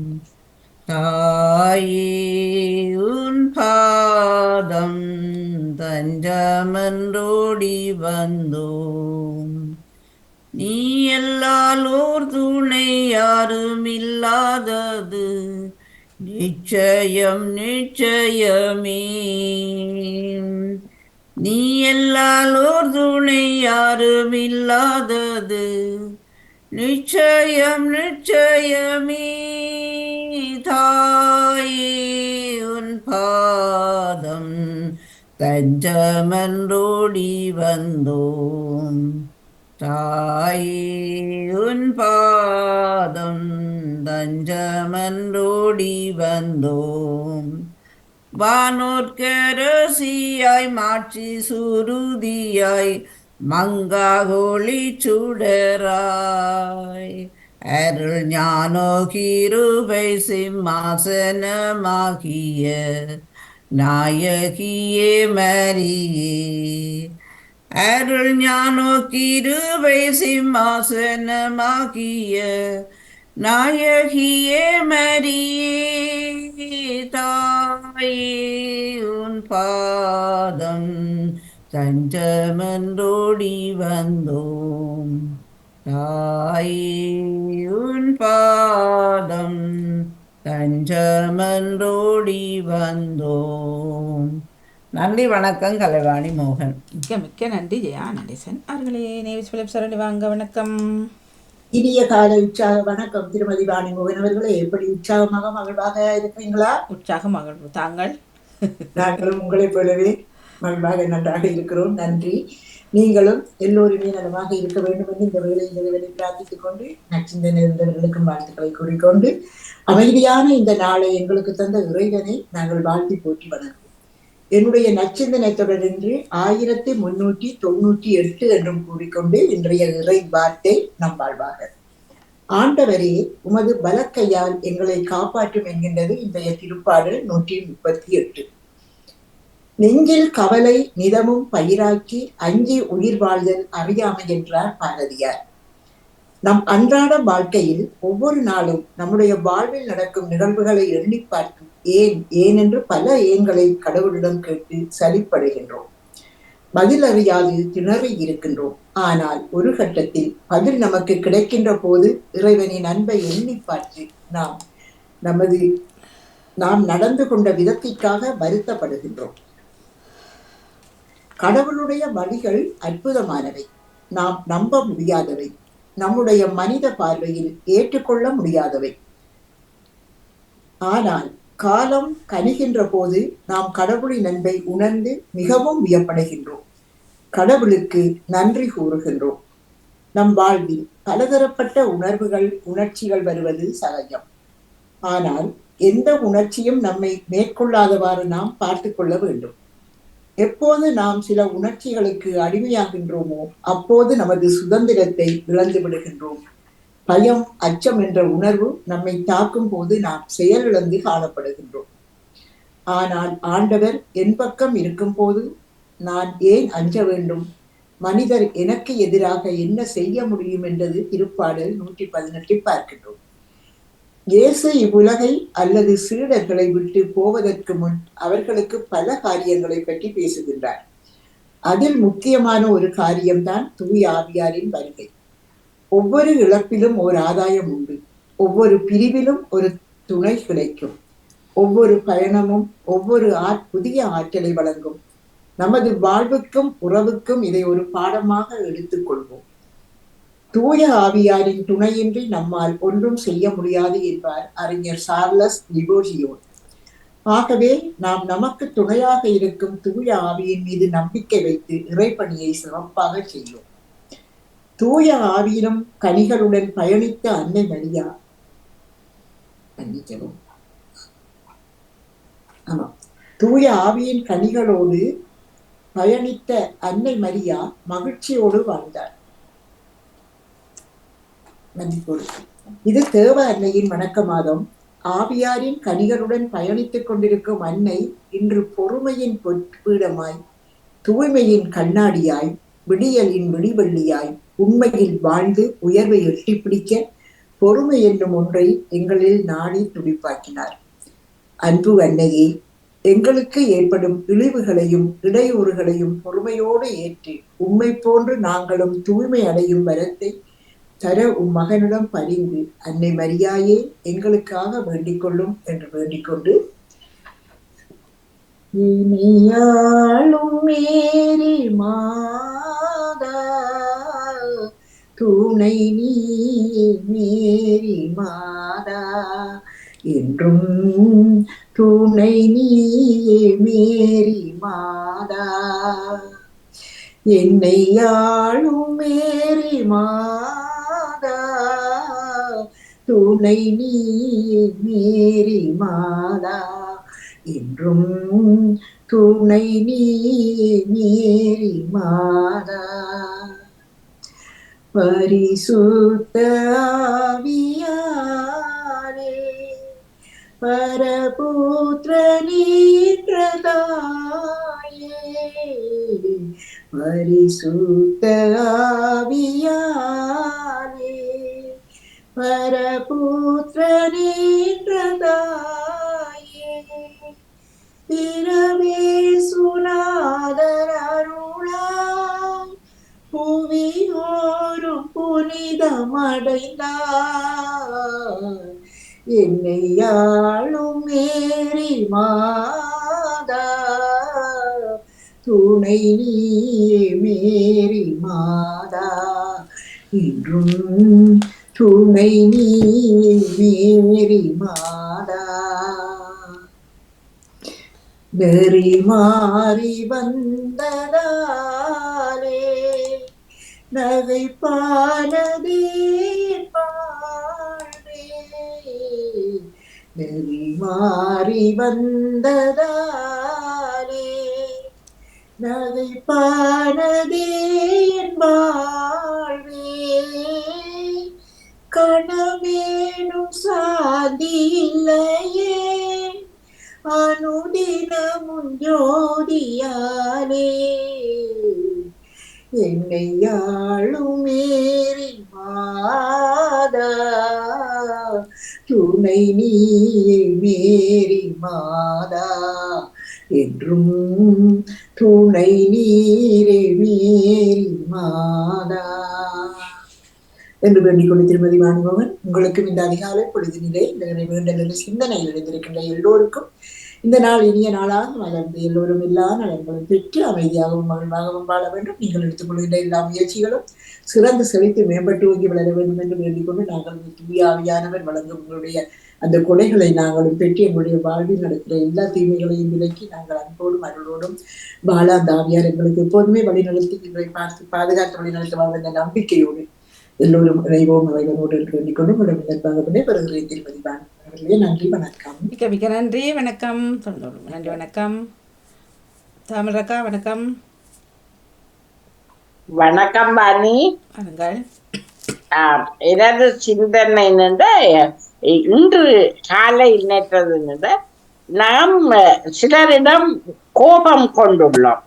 தாயே உன் பாதம் தஞ்சமென்றோடி வந்தோம். நீ எல்லாலோர் துணை யாரும் இல்லாதது நிச்சயம் நிச்சயமே. நீ எல்லாலோர் துணை யாரும் இல்லாதது நிச்சயம் நிச்சயமே. தாயே உன் பாதம் தஞ்சமென்றோடி வந்தோம். தாயே உன் பாதம் தஞ்சமென்றோடி வந்தோம். வானோர்க்கரசியாய் மாட்சி சுருதியாய் மங்காகோழி சுடராய் அருள் ஞானோ கிருபை சிம்மாசனமாகிய நாயகியே மரியே. அருள் ஞானோ கிருபை சிம்மாசனமாகிய நாயகியே மரியே. தாயே உன் பாதம் தஞ்சமென்றோடி வந்தோம். தாயே உன் பாதம் தஞ்சமென்றோடி வந்தோம். நன்றி, வணக்கம். கலைவாணி மோகன். மிக்க மிக்க நன்றி ஜெயா நடேசன் அவர்களே. நேவிஸ் பிலிப் சரணி வாங்க, வணக்கம். இனிய கால உற்சாக வணக்கம் திருமதி வாணி மோகன் அவர்களே. எப்படி உற்சாகமாக மகிழ்வாக இருக்கிறீங்களா? உற்சாக மகிழ்வு. தாங்கள்? நாங்களும் உங்களைப் போலவே மகிழ்வாக நன்றாக இருக்கிறோம். நன்றி. நீங்களும் எல்லோருமே நலமாக இருக்க வேண்டும் என்று இந்த வேளையில் இறைவனை பிரார்த்தித்துக் கொண்டு நச்சிந்தனை இருந்தவர்களுக்கும் வாழ்த்துக்களை கூறிக்கொண்டு அமைதியான இந்த நாளை எங்களுக்கு தந்த இறைவனை நாங்கள் வாழ்த்தி போற்றி வணங்குவோம். என்னுடைய நச்சிந்தனை தொடரின்றி 1398 என்றும் கூறிக்கொண்டு இன்றைய இறை வார்த்தை நம் வாழ்வாக. ஆண்டவரே, உமது பலக்கையால் எங்களை காப்பாற்றும் என்கின்றது இன்றைய திருப்பாடல் 138. நெஞ்சில் கவலை நிதமும் பயிராக்கி அஞ்சி உயிர் வாழ்தல் அறியாமை என்றார் பாரதியார். நம் அன்றாட வாழ்க்கையில் ஒவ்வொரு நாளும் நம்முடைய வாழ்வில் நடக்கும் நிகழ்வுகளை எண்ணி பார்த்து ஏன் என்று பல ஏன்களை கடவுளிடம் கேட்டு சலிப்படைகின்றோம். பதில் அறியாது திணறி இருக்கின்றோம். ஆனால் ஒரு கட்டத்தில் பதில் நமக்கு கிடைக்கின்ற போது இறைவனின் அன்பை எண்ணி பார்த்து நாம் நடந்து கொண்ட விதத்திற்காக வருத்தப்படுகின்றோம். கடவுளுடைய வழிகள் அற்புதமானவை, நாம் நம்ப முடியாதவை, நம்முடைய மனித பார்வையில் ஏற்றுக்கொள்ள முடியாதவை. ஆனால் காலம் கனிகின்ற போது நாம் கடவுளின் அன்பை உணர்ந்து மிகவும் வியப்படைகின்றோம். கடவுளுக்கு நன்றி கூறுகின்றோம். நம் வாழ்வில் பலதரப்பட்ட உணர்ச்சிகள் வருவது சகஜம். ஆனால் எந்த உணர்ச்சியும் நம்மை மேற்கொள்ளாதவாறு நாம் பார்த்து கொள்ள வேண்டும். எப்போது நாம் சில உணர்ச்சிகளுக்கு அடிமையாகின்றோமோ அப்போது நமது சுதந்திரத்தை இழந்து விடுகின்றோம். பயம், அச்சம் என்ற உணர்வு நம்மை தாக்கும் போது நாம் செயலிழந்து காணப்படுகின்றோம். ஆனால் ஆண்டவர் என் பக்கம் இருக்கும் போது நான் ஏன் அஞ்ச வேண்டும்? மனிதர் எனக்கு எதிராக என்ன செய்ய முடியும் என்றது திருப்பாடல் 118 பார்க்கின்றோம். இயேசு இவ்வுலகை அல்லது சீடர்களை விட்டு போவதற்கு முன் அவர்களுக்கு பல காரியங்களை பற்றி பேசுகின்றார். அதில் முக்கியமான ஒரு காரியம்தான் தூய ஆவியாரின் வருகை. ஒவ்வொரு இழப்பிலும் ஒரு ஆதாயம் உண்டு. ஒவ்வொரு பிரிவிலும் ஒரு துணை கிடைக்கும். ஒவ்வொரு பயணமும் ஒவ்வொரு புதிய ஆற்றலை வழங்கும். நமது வாழ்வுக்கும் உறவுக்கும் இதை ஒரு பாடமாக எடுத்துக் கொள்வோம். தூய ஆவியாரின் துணையின்றி நம்மால் ஒன்றும் செய்ய முடியாது என்பார் அறிஞர் சார்லஸ் லிபோர்ஜியோன். ஆகவே நாம் நமக்கு துணையாக இருக்கும் தூய ஆவியின் மீது நம்பிக்கை வைத்து இறைப்பணியை சிறப்பாக செய்வோம். தூய ஆவியிலும் கனிகளுடன் பயணித்த அன்னை மரியா தூய ஆவியின் கனிகளோடு பயணித்த அன்னை மரியா மகிழ்ச்சியோடு வாழ்ந்தார். இது தேவ அன்னையின் வணக்க மாதம். ஆவியாரின் கனிகளுடன் பயணித்துக் கொண்டிருக்கும் அன்னை இன்று பொறுமையின் பொற்பீடமாய், தூய்மையின் கண்ணாடியாய், விடியலின் விடிவெள்ளியாய் உண்மையில் வாழ்ந்து உயர்வை எட்டி பிடிக்க பொறுமை என்னும் ஒன்றை எங்களில் நாடி துடிப்பாக்கினார். அன்பு அன்னையே, எங்களுக்கு ஏற்படும் இழிவுகளையும் இடையூறுகளையும் பொறுமையோடு ஏற்று உண்மை போன்று நாங்களும் தூய்மை அடையும் வரத்தை தர மகனிடம் பரிந்து அன்னை மரியாயே எங்களுக்காக வேண்டிக் கொள்ளும் என்று வேண்டிக் கொண்டு, இனியாளும் மேரி மாதா துணை நீ மேரி மாதா என்றும் துணை நீ மேரி மாதா என்னை ஆளும் மேரி மாதா துணை நீ மேரி மாதா என்றும் துணை நீ மேரி மாதா. பரிசுத்த ஆவியாரே பரபுத்திரனீன்றதாயே பரிசுத்த ஆவியாரே பரபுத்திரனீன்றதாயே பிரவேசுநாதர் அருளாய் புவியோரும் புனிதமடைந்தார் என்னை ஆளும் மேரி மாதா துணை நீயே மேரி மாதா என்றும் துணை நீ மேரி மாதா. நெறி மாறி வந்ததாலே நகைப்பானதே வாழ்வே. நெறி மாறி வந்ததாலே நகைப்பானதே வாழ்வே. கணவேனும் சாதி இல்லையே அனுதினமும் ஜோதியாலே என்னை யாழும் மேரி மாதா. துணை நீயே மேரி மாதா என்றும் துணை நீரே மேரி மாதா என்று வேண்டிக் கொண்டு திருமதி வாணிபவன், உங்களுக்கும் இந்த அதிகாலை பொழுதினிலே இந்த வேண்டல் சிந்தனையில் எழுந்திருக்கின்ற எல்லோருக்கும் இந்த நாள் இனிய நாளாக மலர்ந்து எல்லோரும் எல்லா நலன்களும் பெற்று அமைதியாகவும் மகிழ்வாகவும் வாழ வேண்டும். நீங்கள் எடுத்துக் கொள்கின்ற எல்லா முயற்சிகளும் சிறந்து செழித்து மேம்பட்டு ஓங்கி வளர வேண்டும் என்று வேண்டிக் கொண்டு நாங்கள் தூய ஆவியானவர் வழங்கும் உங்களுடைய அந்த கொடைகளை நாங்களும் பெற்று எங்களுடைய வாழ்வில் நடக்கிற எல்லா தீமைகளையும் விலக்கி நாங்கள் அன்போடும் அருளோடும் வாழ அந்த ஆவியார் எங்களுக்கு எப்போதுமே வழிநடத்தி எங்களை பார்த்து பாதுகாத்து வழிநடத்த வாழ்ந்த நம்பிக்கையோடு எல்லோரும் இறைவோம் இறைவனோடு என்று வேண்டிக்கொண்டு உங்களுடைய நண்பர்களே வருகிறேன் திருமதி அவர்களே. நன்றி, வணக்கம். மிக்க மிக்க நன்றி, வணக்கம். சொந்தம் நன்றி, வணக்கம். தாமரக்கா, வணக்கம். வணக்கம் பாணி. வாருங்கள். எனது சிந்தனை இன்று காலை நேற்றது நாம் சிலரிடம் கோபம் கொண்டுள்ளோம்.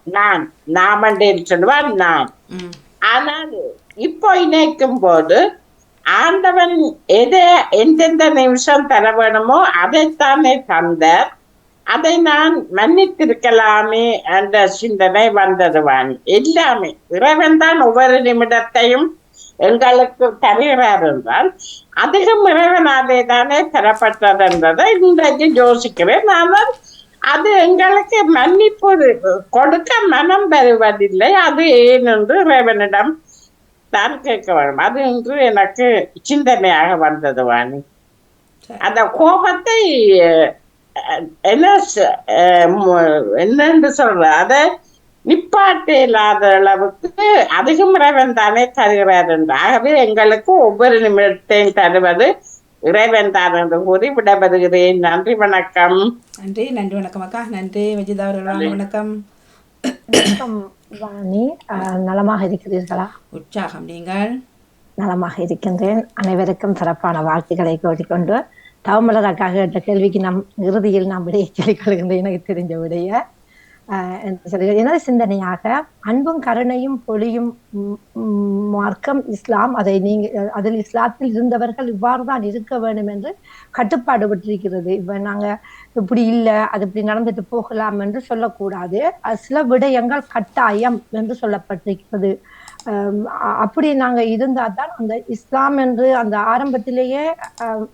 நாம் என்று சொல்லுவார் நான். ஆனால் இப்போ இணைக்கும் போது ஆண்டவன் எந்தெந்த நிமிஷம் தர வேணுமோ அதைத்தானே தந்தார். அதை நான் மன்னித்திருக்கலாமே என்ற சிந்தனை வந்ததுவான். எல்லாமே இறைவன் தான் ஒவ்வொரு நிமிடத்தையும் எங்களுக்கு தருகிறார் என்றால் அதிகம் இறைவனாலே தானே தரப்பட்டது என்றதை இன்றைக்கு யோசிக்கிறேன். ஆனால் அது எங்களுக்கு மன்னிப்பு கொடுக்க மனம் வருவதில்லை. அது ஏனென்று இறைவனிடம் தான் கேட்க வேண்டும். அது என்று எனக்கு சிந்தனையாக வந்தது வாணி. அந்த கோபத்தை என்னென்று சொல்ற அதை நிப்பாட்ட இல்லாத அளவுக்கு அதிகம் இறைவன் தானே தருகிறார் என்று. ஆகவே எங்களுக்கு ஒவ்வொரு நிமிடத்தையும் தருவது இறைவன் தான் என்று கூறி விடப்படுகிறேன். நன்றி, வணக்கம். நன்றி, நன்றி, வணக்கம் அக்கா. நன்றி விஜிதா அவர்கள். வணக்கம். வணக்கம் வாணி, நலமாக இருக்கிறீர்களா? உற்சாகம். நீங்கள்? நலமாக இருக்கின்றேன். அனைவருக்கும் சிறப்பான வாழ்த்துக்களை கோரிக்கொண்டு தவமலராக்காக கேட்ட கேள்விக்கு இறுதியில் நாம் விடையை சொல்லிக் கொள்கின்றேன். எனக்கு தெரிஞ்ச விடைய எனது சிந்தனையாக அன்பும் கருணையும் பொழியும் மார்க்கம் இஸ்லாம். அதில் இஸ்லாத்தில் இருந்தவர்கள் இவ்வாறுதான் இருக்க வேண்டும் என்று கட்டுப்பாடு விட்டிருக்கிறது. இப்ப நாங்க இப்படி இல்லை, அது இப்படி நடந்துட்டு போகலாம் என்று சொல்லக்கூடாது. சில விடயங்கள் கட்டாயம் என்று சொல்லப்பட்டிருக்கிறது. அப்படி நாங்க இருந்தால் தான் அந்த இஸ்லாம் என்று அந்த ஆரம்பத்திலேயே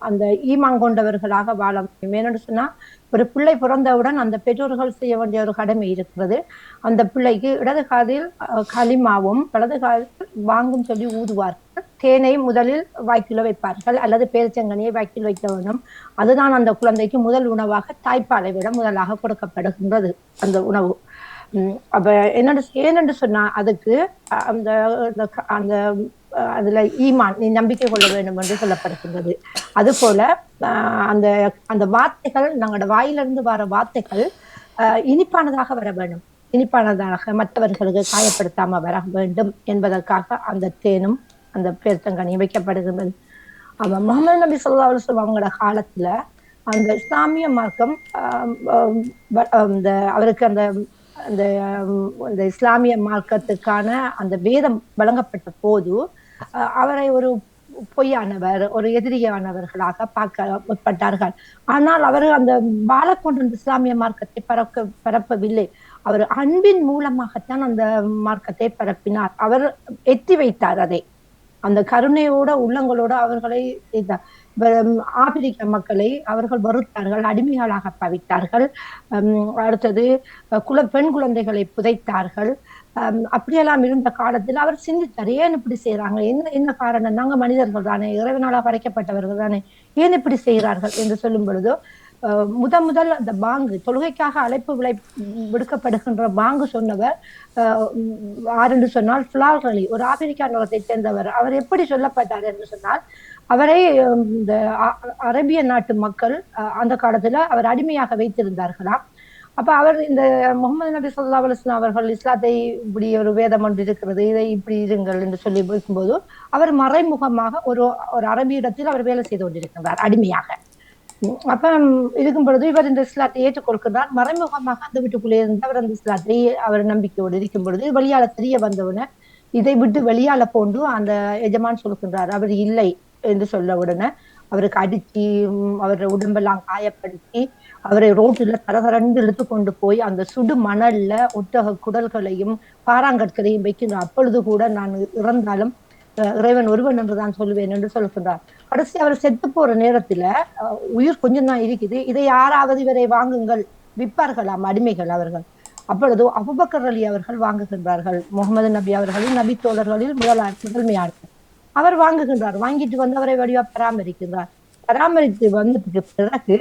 அந்த ஈமான் கொண்டவர்களாக வாழ முடியும். ஏன்னு சொன்னா ஒரு பிள்ளை பிறந்தவுடன் அந்த பெற்றோர்கள் செய்ய வேண்டிய ஒரு கடமை இருக்கிறது. அந்த பிள்ளைக்கு இடது காதில் களிமாவும் வலது காதில் வாங்கும் சொல்லி ஊதுவார்கள். தேனை முதலில் வாய்க்குள்ள வைப்பார்கள் அல்லது பேரிச்சங்கனியை வாய்க்கில் வைக்க வேண்டும். அதுதான் அந்த குழந்தைக்கு முதல் உணவாக தாய்ப்பாலை விட முதலாக கொடுக்கப்படுகின்றது அந்த உணவு. அப்ப ஏனென்று சொன்னா அதுக்கு அந்த அந்த அதுல ஈமான், நீ நம்பிக்கை கொள்ள வேண்டும் என்று சொல்லப்படுகின்றது. அது போல அந்த அந்த வார்த்தைகள், நாங்களோட வாயிலிருந்து வர வார்த்தைகள் இனிப்பானதாக வர வேண்டும். இனிப்பானதாக மற்றவர்களுக்கு காயப்படுத்தாம வர வேண்டும் என்பதற்காக அந்த தேனும் அந்த பேர்த்தங்கனியும் வைக்கப்படுகின்றது. முகமது நபி ஸல்லல்லாஹு அலைஹி வஸல்லம் அவங்களோட காலத்துல அந்த இஸ்லாமிய மார்க்கம் அவருக்கு அந்த அந்த இஸ்லாமிய மார்க்கத்துக்கான அந்த வேதம் வழங்கப்பட்ட போது அவரை ஒரு பொய்யானவர், ஒரு எதிரியானவர்களாக பார்க்க முற்பட்டார்கள். ஆனால் அவர் அந்த வாழக்கொண்டு இஸ்லாமிய மார்க்கத்தை பரப்பவில்லை. அவர் அன்பின் மூலமாகத்தான் அந்த மார்க்கத்தை பரப்பினார். அவர் எத்தி வைத்தார் அதை அந்த கருணையோட உள்ளங்களோட அவர்களை ஆப்பிரிக்க மக்களை அவர்கள் வெறுத்தார்கள், அடிமைகளாக பவித்தார்கள். அடுத்தது பெண் குழந்தைகளை புதைத்தார்கள். அப்படியெல்லாம் இருந்த காலத்தில் அவர் சிந்தித்தார், ஏன் இப்படி செய்யறாங்க, என்ன என்ன காரணம், நாங்க மனிதர்கள் தானே, இறைவனால படைக்கப்பட்டவர்கள் தானே, ஏன் இப்படி செய்கிறார்கள் என்று சொல்லும் பொழுதோ முதல் அந்த பாங்கு தொழுகைக்காக அழைப்பு விடுக்கப்படுகின்ற பாங்கு சொன்னவர் யாரென்று சொன்னால் ஃபிலால் அலி, ஒரு ஆப்பிரிக்கா நகரத்தை சேர்ந்தவர். அவர் எப்படி சொல்லப்பட்டார் என்று சொன்னால், அவரை இந்த அரேபிய நாட்டு மக்கள் அந்த காலத்துல அவர் அடிமையாக வைத்திருந்தார்களாம். அப்ப அவர் இந்த முகமது நபி ஸல்லல்லாஹு அலைஹி வஸல்லம் அவர்கள் இஸ்லாத்தை இப்படி ஒரு வேதம் ஒன்று இருக்கிறது, இதை இப்படி இருங்கள் என்று சொல்லி இருக்கும்போது அவர் மறைமுகமாக ஒரு அரபியிடத்தில் அவர் வேலை செய்து கொண்டிருக்கிறார் அடிமையாக. அப்ப இருக்கும் பொழுது இவர் இந்த இஸ்லாத்தை ஏற்றுக்கொள்கிறார். மறைமுகமாக அந்த வீட்டுக்குள்ளே இருந்து அவர் அந்த இஸ்லாத்தை அவர் நம்பிக்கையோடு இருக்கும் பொழுது வெளியால தெரிய வந்தவுடனே இதை விட்டு வெளியால போன்று அந்த எஜமான் சொல்கின்றார். அவர் இல்லை என்று சொல்ல உடனே அவருக்கு அடிச்சு அவரை உடம்பெல்லாம் காயப்படுத்தி அவரை ரோட்டில் கரகரண்டு இழுத்து கொண்டு போய் அந்த சுடு மணல்ல ஒட்டக குடல்களையும் பாறாங்கற்களையும் வைக்கின்ற அப்பொழுது கூட நான் இறந்தாலும் இறைவன் ஒருவன் என்றுதான் சொல்லுவேன் என்று சொல்கின்றார். கடைசி அவர் செத்து போற நேரத்துல உயிர் கொஞ்சம் தான் இருக்குது, இதை யாராவது இவரை வாங்குங்கள், விற்பார்களாம் அடிமைகள் அவர்கள். அப்பொழுது அபூபக்கர் அலி அவர்கள் வாங்குகின்றார்கள், முகமது நபி அவர்களின் நபி தோழர்களில் முதன்மையானவர். அவர் வாங்குகின்றார், வாங்கிட்டு வந்து அவரை வடிவா பராமரிக்கின்றார். பராமரித்து வந்ததுக்கு பிறகு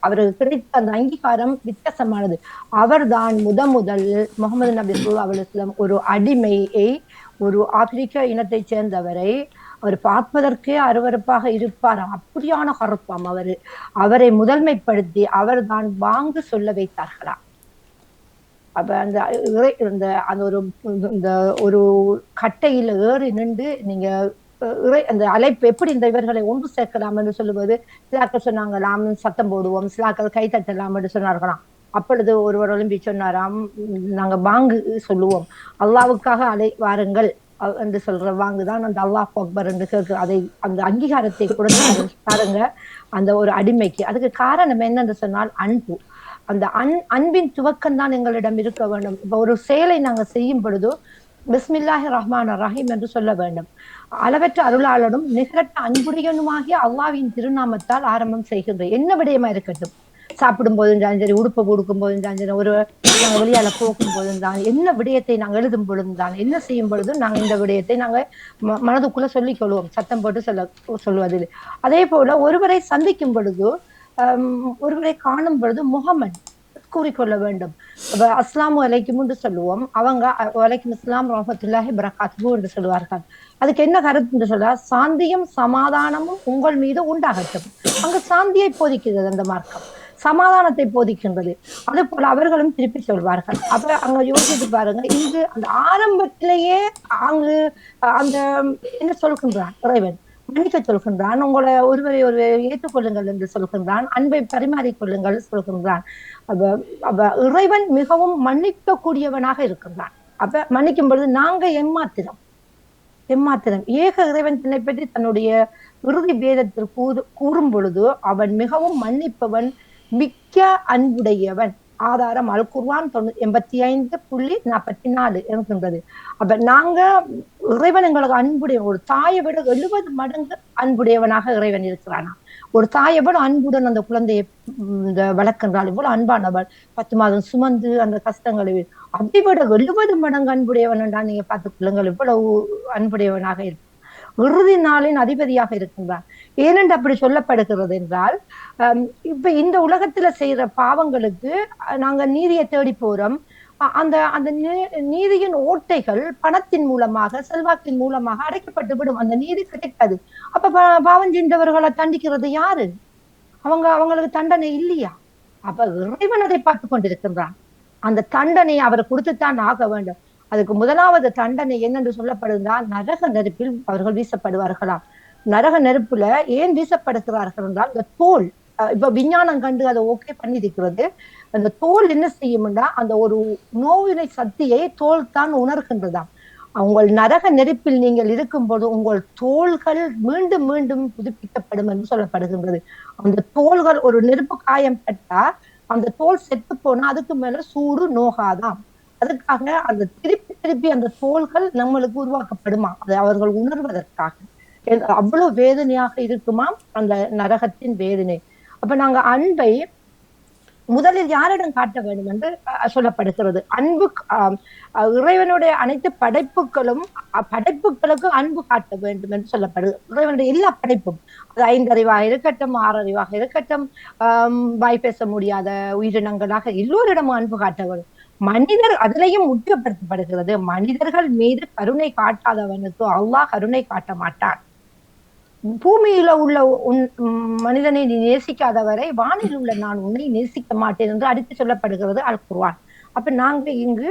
அவருக்கு கிடைத்த அந்த அங்கீகாரம் வித்தியாசமானது. அவர் தான் முதல் முகமது நபி ஸல்லல்லாஹு அலைஹி வஸல்லம் ஒரு அடிமையை, ஒரு ஆப்பிரிக்க இனத்தை சேர்ந்தவரை அவர் பார்ப்பதற்கே அருவருப்பாக இருப்பார், அப்படியான கருப்பாம் அவரை முதன்மைப்படுத்தி அவர் தான் வாங்கு சொல்ல வைத்தார்களாம். அப்ப அந்த ஒரு கட்டையில ஏறி நின்று நீங்க அந்த அழைப்பு எப்படி இந்த இவர்களை ஒன்று சேர்க்கலாம் என்று சொல்லும்போது சிலாக்கள் சொன்னாங்களாம் சத்தம் போடுவோம், சிலாக்கள் கை தட்டலாம் என்று சொன்னார்களாம். அப்பொழுது ஒருவர் எழும்பி சொன்னாராம், நாங்க வாங்கு சொல்லுவோம், அல்லாவுக்காக வாருங்கள் என்று சொல்ற வாங்குதான் அந்த அல்லாஹ் அக்பர் என்று கேட்க அதை அந்த அங்கீகாரத்தை கொடுத்து பாருங்க அந்த ஒரு அடிமைக்கு. அதுக்கு காரணம் என்னன்னு சொன்னால் அன்பு. அந்த அன்பின் துவக்கம் தான் எங்களிடம் இருக்க வேண்டும். இப்ப ஒரு செயலை நாங்க செய்யும் பொழுது பிஸ்மில்லாஹி ரஹ்மான் ரஹீம் என்று சொல்ல வேண்டும். அளவற்ற அருளாளனும் நிகரற்ற அன்புடையனுமாகிய அல்லாஹ்வின் திருநாமத்தால் ஆரம்பம் செய்கின்ற என்ன விடயமா இருக்கட்டும், சாப்பிடும் போதும் சரி, உடுப்பை கொடுக்கும் போதும் சரி, ஒரு வெளியால போகும் போதும் தான், என்ன விடயத்தை நாங்கள் எழுதும் பொழுதும் தான், என்ன செய்யும் பொழுதும் நாங்கள் இந்த விடயத்தை நாங்கள் மனதுக்குள்ள சொல்லிக் கொள்வோம், சத்தம் போட்டு சொல்லுவதில். அதே போல ஒருவரை சந்திக்கும் பொழுது ஒருவரை காணும் பொழுது முகமது கூறிக்கொள்ள வேண்டும். அஸ்ஸலாமு அலைக்கும் என்று சொல்லுவோம், அவங்க வலைக்கும் அஸ்ஸலாம் ரஹ்மத்துல்லாஹி பரகாத்துஹு என்று சொல்லுவார்கள். அதுக்கு என்ன கருத்து என்று சொல்ல, சாந்தியும் சமாதானமும் உங்கள் மீது உண்டாகட்டும். அங்கு சாந்தியை போதிக்கிறது அந்த மார்க்கம், சமாதானத்தை போதிக்கின்றது. அதே போல அவர்களும் திருப்பி சொல்வார்கள். அப்ப அங்க யோசித்து பாருங்க, இங்கு அந்த ஆரம்பத்திலேயே அங்கு அந்த என்ன சொல்கின்றான் இறைவன், மன்னிக்க சொல்கின்றான், உங்களை ஒருவரை ஏற்றுக்கொள்ளுங்கள் என்று சொல்கின்றான், அன்பை பரிமாறிக்கொள்ளுங்கள் சொல்கின்றான். அப்ப இறைவன் மிகவும் மன்னிக்க கூடியவனாக இருக்கின்றான். அப்ப மன்னிக்கும் பொழுது நாங்க எம்மாத்திரம் ஏக இறைவன் தன்னை பற்றி தன்னுடைய இறுதி வேதத்தில் கூறும் பொழுது அவன் மிகவும் மன்னிப்பவன், மிக்க அன்புடையவன். ஆதாரம் அல் குர்ஆன் 85:44 இருக்கின்றது. அப்ப நாங்க இறைவன் எங்களுக்கு அன்புடைய, ஒரு தாயை விட 70 மடங்கு அன்புடையவனாக இறைவன் இருக்கிறானா. ஒரு தாயை விட அன்புடன் அந்த குழந்தையை வளர்க்கின்றாள், இவ்வளவு அன்பானவள், 10 மாதம் சுமந்து அந்த கஷ்டங்களை அதை விட 70 மடங்கு அன்புடையவன் என்றால் நீங்க பார்த்துக் கொள்ளுங்கள், இவ்வளவு அன்புடையவனாக இருப்பான். இறுதி நாளின் அதிபதியாக இருக்கின்றான். ஏனென்று அப்படி சொல்லப்படுகிறது என்றால், இப்ப இந்த உலகத்துல செய்யற பாவங்களுக்கு நாங்க நீதியை தேடி போறோம். அந்த அந்த நீதியின் ஓட்டைகள் பணத்தின் மூலமாக, செல்வாக்கின் மூலமாக அடைக்கப்பட்டு விடும், அந்த நீதி கிடைக்காது. அப்ப பாவம் செஞ்சவர்களை தண்டிக்கிறது யாரு? அவங்களுக்கு தண்டனை இல்லையா? அப்ப இறைவன் அதை பார்த்து கொண்டிருக்கின்றான். அந்த தண்டனை அவர் கொடுத்துத்தான் ஆக வேண்டும். அதுக்கு முதலாவது தண்டனை என்னென்று சொல்லப்படுவதால் நரக நெருப்பில் அவர்கள் வீசப்படுவார்களாம். நரக நெருப்புல ஏன் வீசப்படுகிறார்கள் என்றால், இந்த தோல் இப்ப விஞ்ஞானம் கண்டு அதை ஓகே பண்ணிருக்கிறது. அந்த தோல் என்ன செய்யும்னா, அந்த ஒரு நோவினை சக்தியை தோல் தான் உணர்கின்றதாம். உங்கள் நரக நெருப்பில் நீங்கள் இருக்கும்போது உங்கள் தோள்கள் மீண்டும் மீண்டும் புதுப்பிக்கப்படும் என்று சொல்லப்படுகின்றது. அந்த தோள்கள் ஒரு நெருப்பு காயம் பட்டா அந்த தோல் செத்து போனா அதுக்கு மேல சூடு நோகாதாம். அதுக்காக அந்த திருப்பி அந்த தோள்கள் நம்மளுக்கு உருவாக்கப்படுமா, அதை அவர்கள் உணர்வதற்காக. அவ்வளவு வேதனையாக இருக்குமா அந்த நரகத்தின் வேதனை. அப்ப நாங்க அன்பை முதலில் யாரிடம் காட்ட வேண்டும் என்று சொல்லப்படுகிறது. அன்பு இறைவனுடைய அனைத்து படைப்புகளுக்கு அன்பு காட்ட வேண்டும் என்று சொல்லப்படுது. இறைவனுடைய எல்லா படைப்பும், அது 5 அறிவாக இருக்கட்டும், 6 அறிவாக இருக்கட்டும், வாய் பேச முடியாத உயிரினங்களாக எல்லோரிடமும் அன்பு காட்ட வேண்டும். மனிதர் அதிலையும் முக்கியப்படுத்தப்படுகிறது. மனிதர்கள் மீது கருணை காட்டாதவனுக்கு அல்லாஹ் கருணை காட்ட மாட்டான். பூமியில உள்ள மனிதனை நீ நேசிக்காதவரை வானில் உள்ள நான் உன்னை நேசிக்க மாட்டேன் என்று அடித்து சொல்லப்படுகிறது அல் குர்ஆன். அப்ப நாங்க இங்கு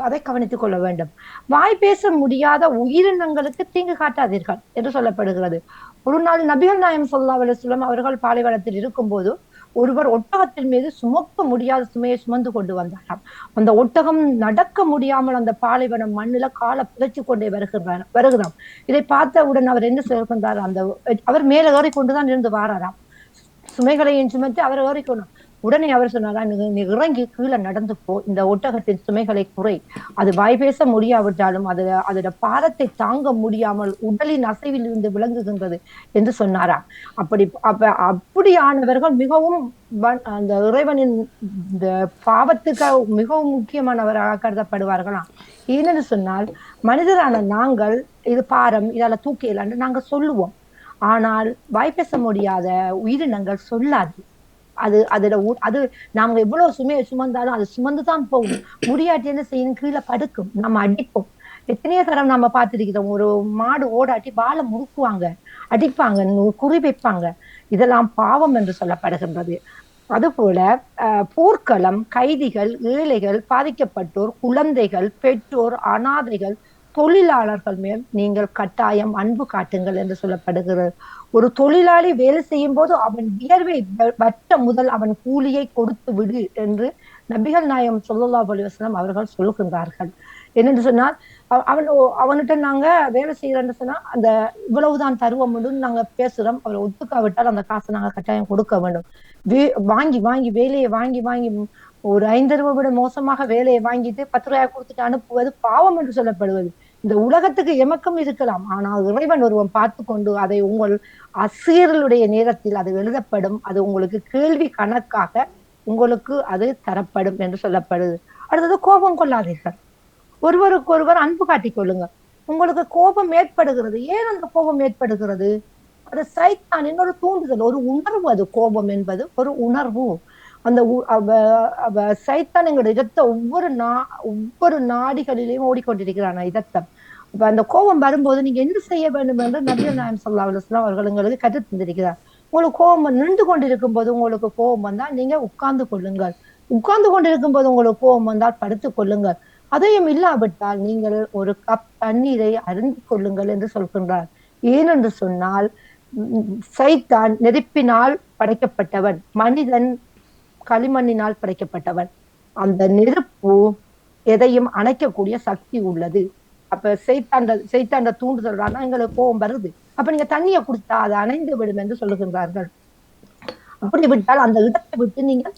அதை கவனித்துக் கொள்ள வேண்டும். வாய் பேச முடியாத உயிரினங்களுக்கு தீங்கு காட்டாதீர்கள் என்று சொல்லப்படுகிறது. ஒரு நாள் நபிகள் நாயகம் ஸல்லல்லாஹு அலைஹி வஸல்லம் அவர்கள் பாலைவனத்தில் இருக்கும் போது ஒருவர் ஒட்டகத்தின் மீது சுமக்க முடியாத சுமையை சுமந்து கொண்டு வந்தாராம். அந்த ஒட்டகம் நடக்க முடியாமல் அந்த பாலைவனம் மண்ணில காலை புதைச்சு கொண்டே வருகிறான். இதை பார்த்தவுடன் அவர் என்ன சொல்கின்றார், அவர் மேல ஏறிக்கொண்டுதான் இருந்து வாராராம். சுமைகளையும் சுமத்தி அவர் ஏறிக்கொண்டு உடனே அவர் சொன்னாரா, நீ இறங்கி கீழே நடந்து போ, இந்த ஒட்டகத்தின் சுமைகளை குறை. அது வாய் பேச முடியாவிட்டாலும் அதோட பாரத்தை தாங்க முடியாமல் உடலின் அசைவில் இருந்து விளங்குகின்றது என்று சொன்னாராம். அப்படியானவர்கள் மிகவும் அந்த இறைவனின் இந்த பாவத்துக்கு மிகவும் முக்கியமானவராக கருதப்படுவார்களாம். ஏனென்று சொன்னால் மனிதரான நாங்கள் இது பாரம், இதால தூக்கிடலான்னு நாங்க சொல்லுவோம். ஆனால் வாய் பேச முடியாத உயிரினங்கள் சொல்லாது. அது நாங்க எவ்வளவு சுமையை சுமந்தாலும் அது சுமந்துதான் போகும். முடியாட்டி என்ன செய்யும், கீழே படுக்கும், நம்ம அடிப்போம். எத்தனையோ தரம் நம்ம பார்த்திருக்கிறோம். ஒரு மாடு ஓடாட்டி வாழை முறுக்குவாங்க, அடிப்பாங்க, குறி வைப்பாங்க. இதெல்லாம் பாவம் என்று சொல்லப்படுகின்றது. அதுபோல போர்க்களம், கைதிகள், ஏழைகள், பாதிக்கப்பட்டோர், குழந்தைகள், பெற்றோர், அனாதைகள், தொழிலாளர்கள் மேல் நீங்கள் கட்டாயம் அன்பு காட்டுங்கள் என்று சொல்லப்படுகிறது. ஒரு தொழிலாளி வேலை செய்யும் போது அவன் வியர்வை வற்ற முதல் அவன் கூலியை கொடுத்து விடு என்று நபிகள் நாயகம் ஸல்லல்லாஹு அலைஹி வஸல்லம் அவர்கள் சொல்லுகின்றார்கள். என்னென்று சொன்னால் அவன்கிட்ட நாங்க வேலை செய்யறோம்னு சொன்னா அந்த இவ்வளவுதான் தருவோம் நாங்க பேசுறோம். அவர் ஒத்துக்காவிட்டால் அந்த காசை நாங்க கட்டாயம் கொடுக்க வேண்டும். வாங்கி வேலையை வாங்கி ஒரு 5 ரூபாய் விட மோசமாக வேலையை வாங்கிட்டு 10 ரூபாய் கொடுத்துட்டு அனுப்புவது பாவம் என்று சொல்லப்படுவது. இந்த உலகத்துக்கு எமக்கும் இருக்கலாம், ஆனால் இறைவன் ஒருவன் பார்த்து கொண்டு அதை உங்கள் அசீரலுடைய நேரத்தில் அது எழுதப்படும். அது உங்களுக்கு கேள்வி கணக்காக உங்களுக்கு அது தரப்படும் என்று சொல்லப்படுது. அடுத்தது கோபம் கொள்ளாதீர்கள். ஒருவருக்கு ஒருவர் அன்பு காட்டிக் கொள்ளுங்க. உங்களுக்கு கோபம் ஏற்படுகிறது. ஏன் அந்த கோபம் ஏற்படுகிறது? அது சைத்தானின் ஒரு தூண்டுதல், ஒரு உணர்வு. அது கோபம் என்பது ஒரு உணர்வு. அந்த சைத்தான் எங்களுடைய இதத்தை ஒவ்வொரு நாடிகளிலேயும் ஓடிக்கொண்டிருக்கிறான் இதத்தம். அப்ப அந்த கோபம் வரும்போது நீங்க என்ன செய்ய வேண்டும் என்று நபிகள் நாயகம் ஸல்லல்லாஹு அலைஹி வஸல்லம் அவர்கள் எங்களுக்கு கற்றுத் தந்திருக்கிறார். உங்களுக்கு கோபம் நின்று கொண்டிருக்கும் போது உங்களுக்கு கோபம் வந்தால் நீங்க உட்கார்ந்து கொள்ளுங்கள். உட்கார்ந்து கொண்டிருக்கும் போது உங்களுக்கு கோபம் வந்தால் படுத்துக் கொள்ளுங்கள். அதையும் இல்லாவிட்டால் நீங்கள் ஒரு கப் தண்ணீரை அருந்திக் கொள்ளுங்கள் என்று சொல்கின்றார். ஏனென்று சொன்னால் சைத்தான் நெருப்பினால் படைக்கப்பட்டவன், மனிதன் களிமண்ணினால் படைக்கப்பட்டவன். அந்த நெருப்பு எதையும் அணைக்கக்கூடிய சக்தி உள்ளது. அப்ப சைத்தாண்ட தூண்டுதல்தான் எங்களுக்கு கோபம் வருது. அப்ப நீங்க தண்ணியை குடித்தா அது அணைந்து விடும் என்று சொல்லுகின்றார்கள். அப்படி விட்டால் அந்த இடத்தை விட்டு நீங்கள்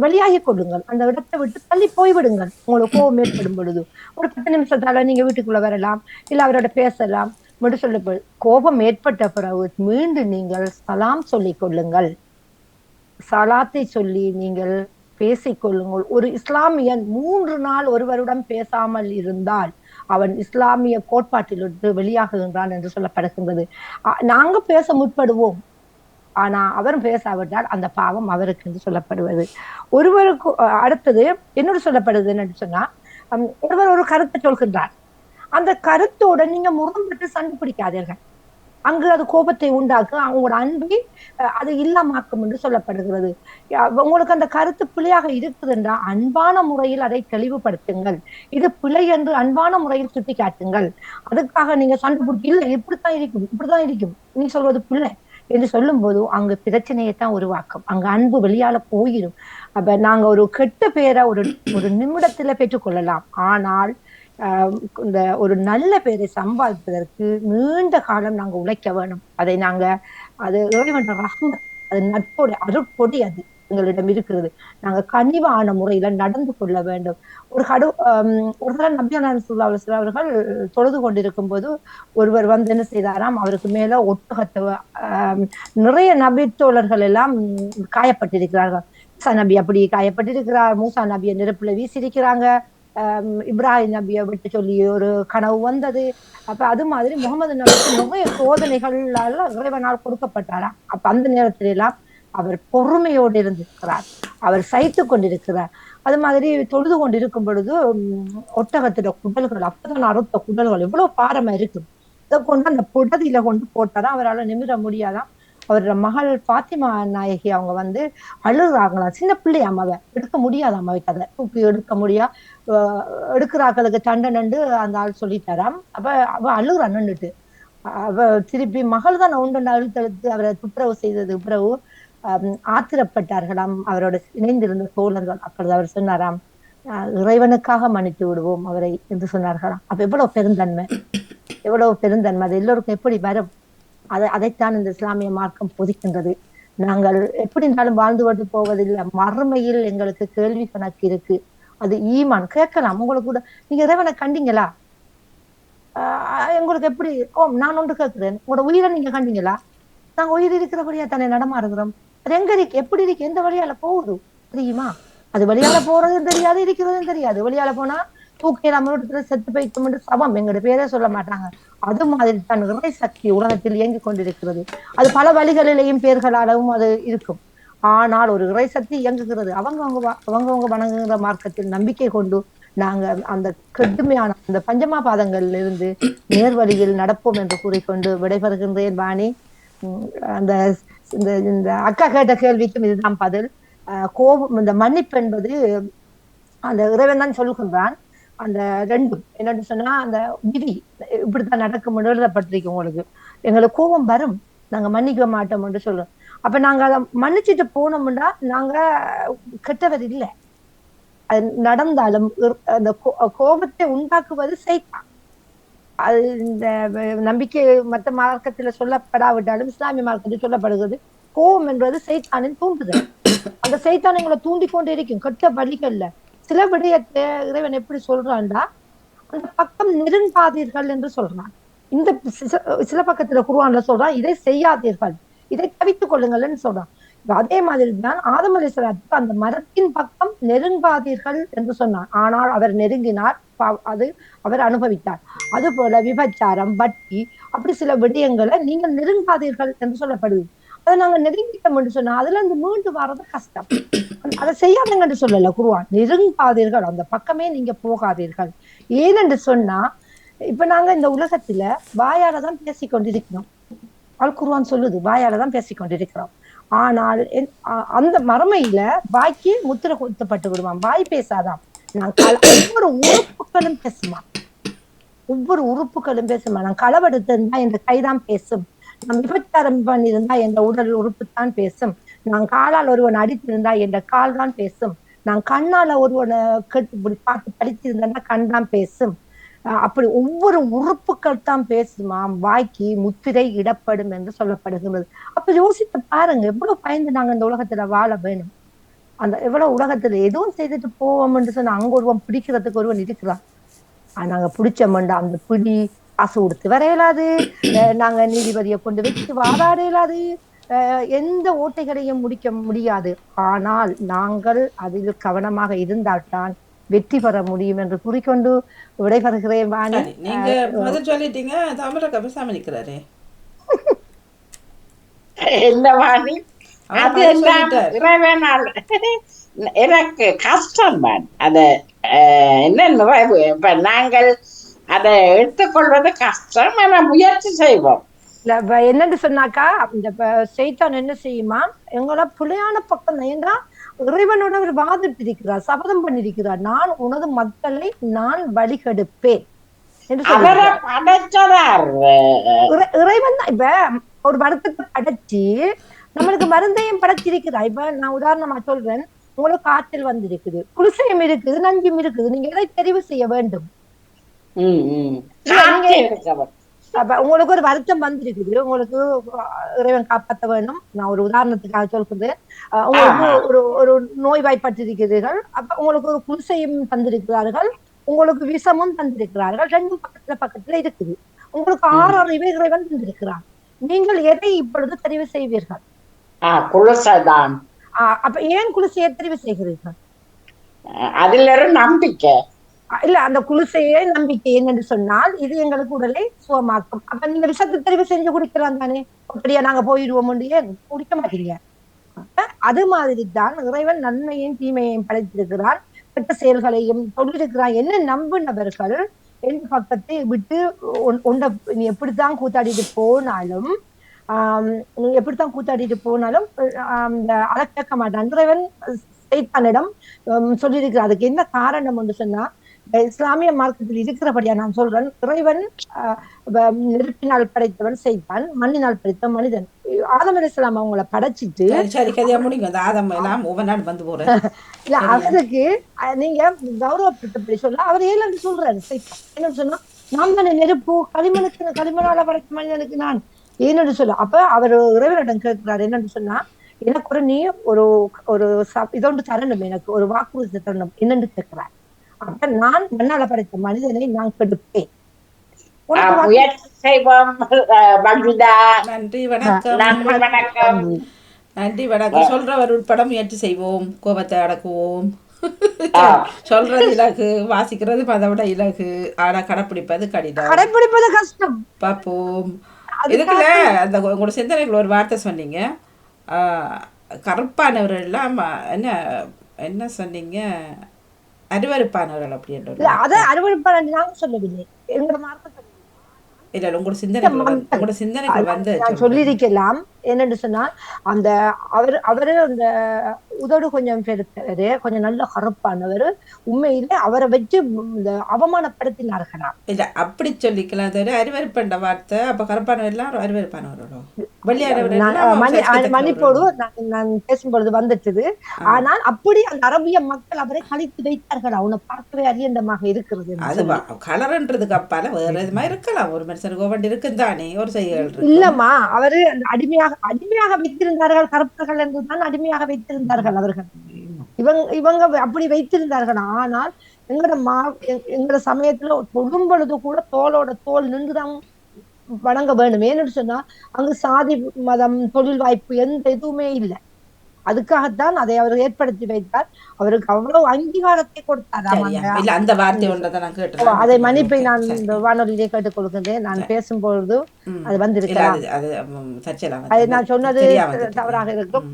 வெளியாகி கொள்ளுங்கள். அந்த இடத்தை விட்டு தள்ளி போய்விடுங்கள். உங்களுக்கு கோபம் ஏற்படும் பொழுது ஒரு 10 நிமிஷத்தால நீங்க வீட்டுக்குள்ள வரலாம், இல்ல அவரோட பேசலாம். சொல்ல கோபம் ஏற்பட்ட பிறகு மீண்டும் நீங்கள் சலாம் சொல்லிக் கொள்ளுங்கள். சலாத்தை சொல்லி நீங்கள் பேசிக்கொள்ளுங்கள். ஒரு இஸ்லாமியன் 3 நாள் ஒருவருடன் பேசாமல் இருந்தால் அவன் இஸ்லாமிய கோட்பாட்டிலிருந்து வெளியாகுகின்றான் என்று சொல்லப்படுகின்றது. நாங்க பேச முற்படுவோம், ஆனா அவரும் பேசாவிட்டால் அந்த பாவம் அவருக்கு என்று சொல்லப்படுவது. ஒருவருக்கு அடுத்தது என்னோட சொல்லப்படுது என்னன்னு சொன்னா, ஒருவர் ஒரு கருத்தை சொல்கின்றார். அந்த கருத்தோட நீங்க முரண்பட்டு சண்டை பிடிக்காதீர்கள். அங்கு அது கோபத்தை உண்டாக்கு, அவங்களோட அன்பை அது இல்லாமாக்கும் என்று சொல்லப்படுகிறது. உங்களுக்கு அந்த கருத்து பிழையாக இருக்குதுன்றா அன்பான முறையில் அதை தெளிவுபடுத்துங்கள். இது பிழை என்று அன்பான முறையில் சுட்டி காட்டுங்கள். அதுக்காக நீங்க சண்டை பிடிக்க இல்லை, இப்படித்தான் இருக்கும் நீ சொல்வது பிள்ளை என்று சொல்லும் போது அங்கு பிரச்சனையை தான் உருவாக்கும். அங்க அன்பு வெளியால போயிடும். அப்ப நாங்க ஒரு கெட்ட பேரை ஒரு நிமிடத்துல பெற்றுக்கொள்ளலாம். ஆனால் இந்த ஒரு நல்ல பேரை சம்பாதிப்பதற்கு நீண்ட காலம் நாங்க உழைக்க வேணும். அதை நாங்க அது இறைவன் ரஹ்மத், அது நட்போட அருட்பொடி. அது எங்களிடம் இருக்கிறது. நாங்க கனிவான முறையில நடந்து கொள்ள வேண்டும். ஒரு ஒரு தடவை நபியான அவர்கள் தொழுது கொண்டிருக்கும் போது ஒருவர் வந்து என்ன செய்தாராம், அவருக்கு மேல ஒட்டகத்தை நிறைய நபி தோழர்கள் எல்லாம் காயப்பட்டிருக்கிறார்கள். மூசா நபி அப்படி காயப்பட்டிருக்கிறார், மூசா நபியை நெருப்புல வீசியிருக்கிறாங்க, இப்ராஹிம் நபியை விட்டு சொல்லி ஒரு கனவு வந்தது. அப்ப அது மாதிரி முகமது நபிக்கு நிறைய சோதனைகளால இறைவனால் கொடுக்கப்பட்டாராம். அப்ப அந்த நேரத்தில எல்லாம் அவர் பொறுமையோடு இருந்திருக்கிறார், அவர் சைத்து கொண்டிருக்கிறார். அது மாதிரி தொழுது கொண்டிருக்கும் பொழுது ஒட்டகத்திட குடல்கள், அப்பதான் அறுத்த குடல்கள் எவ்வளவு பாரமா இருக்கு, இதை கொண்டு அந்த புடதியில கொண்டு போட்டாதான் அவரால் நிமிர முடியாதான். அவரோட மகள் பாத்திமா நாயகி அவங்க வந்து அழுகுறாங்களாம், சின்ன பிள்ளையாம், அவ எடுக்க முடியாதாம், அவைக்கு அதை தூக்கி எடுக்க முடியா, எடுக்கிறாக்களுக்கு தண்டனண்டு அந்த ஆள் சொல்லிட்டாராம். அப்ப அவ அழுகுறா நின்றுட்டு. அவ திருப்பி மகள் தான் ஒன்று அழுத்தழுத்து அவரை துப்புரவு செய்தது பிறகு ஆத்திரப்பட்டார்களாம் அவரோட இணைந்திருந்த தோழர்கள். அப்பொழுது அவர் சொன்னாராம், இறைவனுக்காக மன்னித்து விடுவோம் அவரை என்று சொன்னார்களாம். அப்ப எவ்வளவு பெருந்தன்மை, எவ்வளவு பெருந்தன்மை, அது எல்லோருக்கும் எப்படி வரும்? அதைத்தான் இந்த இஸ்லாமிய மார்க்கம் போதிக்கின்றது. நாங்கள் எப்படி இருந்தாலும் வாழ்ந்து கொண்டு போவதில்லை, மறுமையில் எங்களுக்கு கேள்வி கணக்கு இருக்கு. அது ஈமான். கேட்கலாம் உங்களுக்கு கூட, நீங்க இறைவனை கண்டீங்களா? உங்களுக்கு எப்படி? நான் ஒன்று கேட்கிறேன், உங்களோட உயிரை நீங்க கண்டீங்களா? நாங்க உயிர் இருக்கிறபடியா தானே நடமாறுகிறோம். அது எங்க இருக்கு, எப்படி இருக்கு, எந்த வழியால போகுது தெரியுமா? அது வழியால போறதும் தெரியாது, இருக்கிறதும் தெரியாது. வழியால போனா தூக்கில செத்து போய்க்கும் சபம் எங்களோட பேரே சொல்ல மாட்டாங்க. அது மாதிரி தான் இறை சக்தி உலகத்தில் இயங்கிக் கொண்டிருக்கிறது. அது பல வழிகளிலேயும் பேர்களாலும் அது இருக்கும். ஆனால் ஒரு இறை சக்தி இயங்குகிறது. அவங்கவங்க வணங்குகிற மார்க்கத்தில் நம்பிக்கை கொண்டு நாங்க அந்த கடுமையான அந்த பஞ்சமா பாதங்கள்ல இருந்து நேர்வழியில் நடப்போம் என்று கூறிக்கொண்டு விடைபெறுகின்றேன் வாணி. அந்த இந்த அக்கா கேட்ட கேள்விக்கும் இதுதான் பதில். கோபம், இந்த மன்னிப்பு என்பது அந்த இறைவன் தான் சொல்லுகின்றான். அந்த ரெண்டும் என்னன்னு சொன்னா, அந்த விதி இப்படித்தான் நடக்கும் எழுதப்பட்டிருக்கு. உங்களுக்கு எங்களுக்கு கோபம் வரும், நாங்க மன்னிக்க மாட்டோம் என்று சொல்றோம். அப்ப நாங்க அதை மன்னிச்சுட்டு போனோம்னா நாங்க கெட்டவர் இல்லை. அது நடந்தாலும் அந்த கோபத்தை உண்டாக்குவது சைத்தான். அது இந்த நம்பிக்கை மற்ற மார்க்கத்துல சொல்லப்படாவிட்டாலும் இஸ்லாமிய மார்க்கத்தில் சொல்லப்படுகிறது, கோபம் என்பது சைத்தானின் தூண்டுதல். அந்த சைத்தான் எங்களை தூண்டி கொண்டு இருக்கும் கெட்ட வழிகள்ல. சில விடயத்தை இறைவன் எப்படி சொல்றான்டா, அந்த பக்கம் நெருங்காதீர்கள் என்று சொல்றான். இந்த சில பக்கத்துல குர்ஆன்ல சொல்றான், இதை செய்யாதீர்கள், இதை தவித்துக் கொள்ளுங்கள்னு சொல்றான். அதே மாதிரி தான் ஆதம் அலைஹிஸ்ஸலாத்துக்கு அந்த மரத்தின் பக்கம் நெருங்காதீர்கள் என்று சொன்னான். ஆனால் அவர் நெருங்கினார், அது அவர் அனுபவித்தார். அது போல விபச்சாரம், வட்டி, அப்படி சில விடயங்களை நீங்கள் நெருங்காதீர்கள் என்று சொல்லப்படுது. அதை நாங்க நெருங்கிட்டோம் என்று சொன்னா அதுல இருந்து மீண்டு வர்றது கஷ்டம். அதை செய்யாதுங்கன்னு சொல்லல குர்ஆன். நெருங்காதீர்கள், அந்த பக்கமே நீங்க போகாதீர்கள். ஏனென்று சொன்னா, இப்ப நாங்க இந்த உலகத்துல வாயாலதான் பேசிக்கொண்டிருக்கிறோம். அல் குர்ஆன் சொல்லுது, வாயாலதான் பேசிக்கொண்டிருக்கிறோம். ஆனால் அந்த மறுமையில வாய்க்கு முத்திரை குத்தப்பட்டு விடுவான். வாய் பேசாதான், ஒவ்வொரு உறுப்புகளும் பேசுமா, ஒவ்வொரு உறுப்புகளும் பேசுமா. நான் களவெடுத்திருந்தா என்ற கைதான் பேசும், நான் விபச்சாரம் பண்ணியிருந்தா என்ற உடல் உறுப்பு தான் பேசும், நான் காலால் ஒருவன் அடித்திருந்தா என்ற கால் தான் பேசும், நான் கண்ணால ஒருவனை கேட்டு பார்த்து படித்திருந்தா கண் தான் பேசும். அப்படி ஒவ்வொரு உறுப்புகள் தான் பேசுமா. வாய்க்கு முத்திரை இடப்படும் என்று சொல்லப்படுகிறது. அப்ப யோசித்து பாருங்க, எவ்வளவு பயந்து நாங்க இந்த உலகத்துல வாழ வேணும். அந்த எவ்வளவு உலகத்துல எதுவும் செய்துட்டு போவோம் என்று சொன்னா, அங்க ஒருவன் பிடிக்கிறதுக்கு ஒருவன் இருக்கிறான். நாங்க பிடிச்சோம்டா அந்த பிடி காசு கொடுத்து வர இயலாது, நாங்க நீதிபதியை கொண்டு வச்சு வாதாட இயலாது, எந்த ஓட்டைகளையும் முடிக்க முடியாது. ஆனால் நாங்கள் அதில் கவனமாக இருந்தால்தான் வெற்றி பெற முடியும் என்று கூறிக்கொண்டு விடைபெறுகிறேன் வாணி. நீங்க முதல் சொல்லிட்டீங்க, தமிழக பேசாம நிக்கிறாரு என்ன வாணி, அது எல்லாம் இறைவனால் எனக்கு கஷ்டம் தான். அத என்ன நிறைவு, இப்ப நாங்கள் அதை எடுத்துக்கொள்வது கஷ்டம், ஆனா முயற்சி செய்வோம். என்னன்னு சொன்னாக்கா, இந்த சைத்தான் என்ன செய்யுமா, எங்களோட புலையான பக்கம் ஏன்னா இறைவனோட அவர் வாதிட்டு இருக்கிறார், சபதம் பண்ணிருக்கிறார், நான் உனது மக்களை நான் வழிகெடுப்பேன் என்று இறைவன் தான். இப்ப ஒரு மரத்துக்கு படைச்சு நம்மளுக்கு மருந்தையும் படைச்சிருக்கிறா. இப்ப நான் உதாரணமா சொல்றேன், உங்களுக்கு காய்ச்சல் வந்திருக்குது, குளிசையும் இருக்குது, நஞ்சும் இருக்குது, நீங்க எதை தெரிவு செய்ய வேண்டும்? அப்ப உங்களுக்கு ஒரு வருத்தம் வந்திருக்குது, உங்களுக்கு இறைவன் காப்பாற்ற வேணும். நான் ஒரு உதாரணத்துக்காக சொல்றது. உங்களுக்கு ஆமா ஒரு ஒரு நோய்வாய்ப்பட்டிருக்கிறீர்கள், அப்ப உங்களுக்கு ஒரு குளிசையும் தந்திருக்கிறார்கள், உங்களுக்கு விஷமும் தந்திருக்கிறார்கள், ரெண்டும் பக்கத்துல பக்கத்துல இருக்குது. உங்களுக்கு ம். 6 அறிவை இறைவன் தந்திருக்கிறார். நீங்கள் எதை இப்பொழுது தெரிவு செய்வீர்கள்? குளிசைதான். அப்ப ஏன் குளிசையை தெரிவு செய்கிறீர்கள்? அதுல ஒரு நம்பிக்கை. இல்ல, அந்த குளிசையே நம்பிக்கை என்னன்னு சொன்னால் இது எங்களுக்கு உடலை சுகமாக்கும். அப்ப நீங்க விஷத்தை தெரிவு செஞ்சு குடிக்கலாம் தானே. அப்படியா நாங்க போயிடுவோம், ஏன் குடிக்க மாட்டீங்க? அது மாதிரி தான் இறைவன் நன்மையும் தீமையையும் படைத்திருக்கிறான், கெட்ட செயல்களையும் சொல்லியிருக்கிறான். என்ன நம்பினவர்கள் எந்த பக்கத்தை விட்டு நீ எப்படித்தான் கூத்தாடிட்டு போனாலும் நீ எப்படித்தான் கூத்தாடிட்டு போனாலும் அதை கேட்க மாட்டான். இறைவன் சைத்தானிடம் சொல்லியிருக்கிறார். அதுக்கு என்ன காரணம் என்று சொன்னா, இஸ்லாமிய மார்க்கத்தில் இருக்கிறபடியா நான் சொல்றேன், இறைவன் நெருப்பினால் படைத்தவன் சைத்தான், மண்ணினால் படைத்த மனிதன். ஆதம் அலைஹிஸ்ஸலாம் அவங்கள படைச்சிட்டு சரி கதையா முடிங்க. அந்த ஆதம் எல்லாம் ஒவ்வொரு நாள் வந்து போறேன். இல்ல அவருக்கு நீங்க கௌரவப்படுத்தப்படி சொல்ல அவர் ஏன்னு சொல்றாரு சைத்தான். என்னன்னு சொன்னா, நாம் தானே நெருப்பு, களிமனுக்கு களிமனால படைத்த மனிதனுக்கு நான் ஏன்னு சொல்ல. அப்ப அவர் இறைவனிடம் கேட்கிறாரு என்னன்னு சொன்னா, எனக்கு ஒரு நீ ஒரு ஒரு இதொன்று தரணும், எனக்கு ஒரு வாக்குறுதி தரணும் என்னன்னு கேட்கிறார். அப்ப நான் மண்ணால படைத்த மனிதனை நான் கெடுப்பேன். முயற்சி செய்வோம். பக்திதா. நன்றி வணக்கம். நன்றி வணக்கம். நன்றி வணக்கம். சொல்றவர் உட்பட முயற்சி செய்வோம், கோபத்தை அடக்குவோம். சொல்றது இலகு, வாசிக்கிறது அதை விட இலகு, ஆனா கடைப்பிடிப்பது கடினம். கடைப்பிடிப்பது கஷ்டம். பார்ப்போம். இதுக்குள்ள அந்த உங்களோட சிந்தனைகள் ஒரு வார்த்தை சொன்னீங்க, கருப்பானவர்கள் எல்லாம் என்ன என்ன சொன்னீங்க, அருவருப்பானவர்கள் அப்படின்ற. அதை அருவருப்பான நாங்க சொல்லவில்லை, எங்க மார்க்கத்தை இல்ல உங்களோட சிந்தனைகள் வந்து நான் சொல்லியிருக்கலாம். என்னன்னு சொன்னால், அந்த அவரு அந்த உதடு கொஞ்சம் பெருத்தவரு, கொஞ்சம் நல்ல கருப்பானவர், உண்மையிலே அவரை வச்சு இந்த அவமானப்படுத்தினார்களா? இல்ல அப்படி சொல்லிக்கலாம். தவிர அருவருப்பண்ட வார்த்தை. அப்ப கருப்பானவர் எல்லாம் அருவருப்பானவர்களோ மன்னிப்போடு நான் பேசும்பொழுது வந்துட்டது. ஆனால் அப்படி அந்த அரபிய மக்கள் அவரை கழித்து வைத்தார்கள். அவனை பார்க்கவே அரியண்டமாக இருக்கிறது. அது கலர்ன்றதுக்கு அப்பால வேற எதுமா இருக்கலாம், ஒரு மனுஷனுக்கு ஒவ்வொன்று இருக்குந்தானே ஒரு செயல். இல்லம்மா, அவரு அந்த அடிமையாக வைத்திருந்தார்கள், கருப்பர்கள் என்றுதான் அடிமையாக வைத்திருந்தார்கள் அவர்கள். இவங்க அப்படி வைத்திருந்தார்கள். ஆனால் எங்கட சமயத்துல தொடும் பொழுது கூட தோளோட தோல் நின்றுதான் வணங்க வேண்டும். ஏன்னு சொன்னா அங்கு சாதி மதம் தொழில் வாய்ப்பு எந்த எதுவுமே இல்லை. அதுக்காகத்தான் அதை அவர் ஏற்படுத்தி வைத்தார். அவருக்கு அவ்வளவு அங்கீகாரத்தை கொடுத்தார். அந்த வார்த்தை ஒன்றதை நான் கேட்டேன். அதை மன்னிப்பை நான் இந்த வானொலியிலே கேட்டுக் கொடுக்கின்றேன். நான் பேசும்பொழுது அது வந்திருக்கலாம், அது நான் சொன்னது தவறாக இருக்கும்.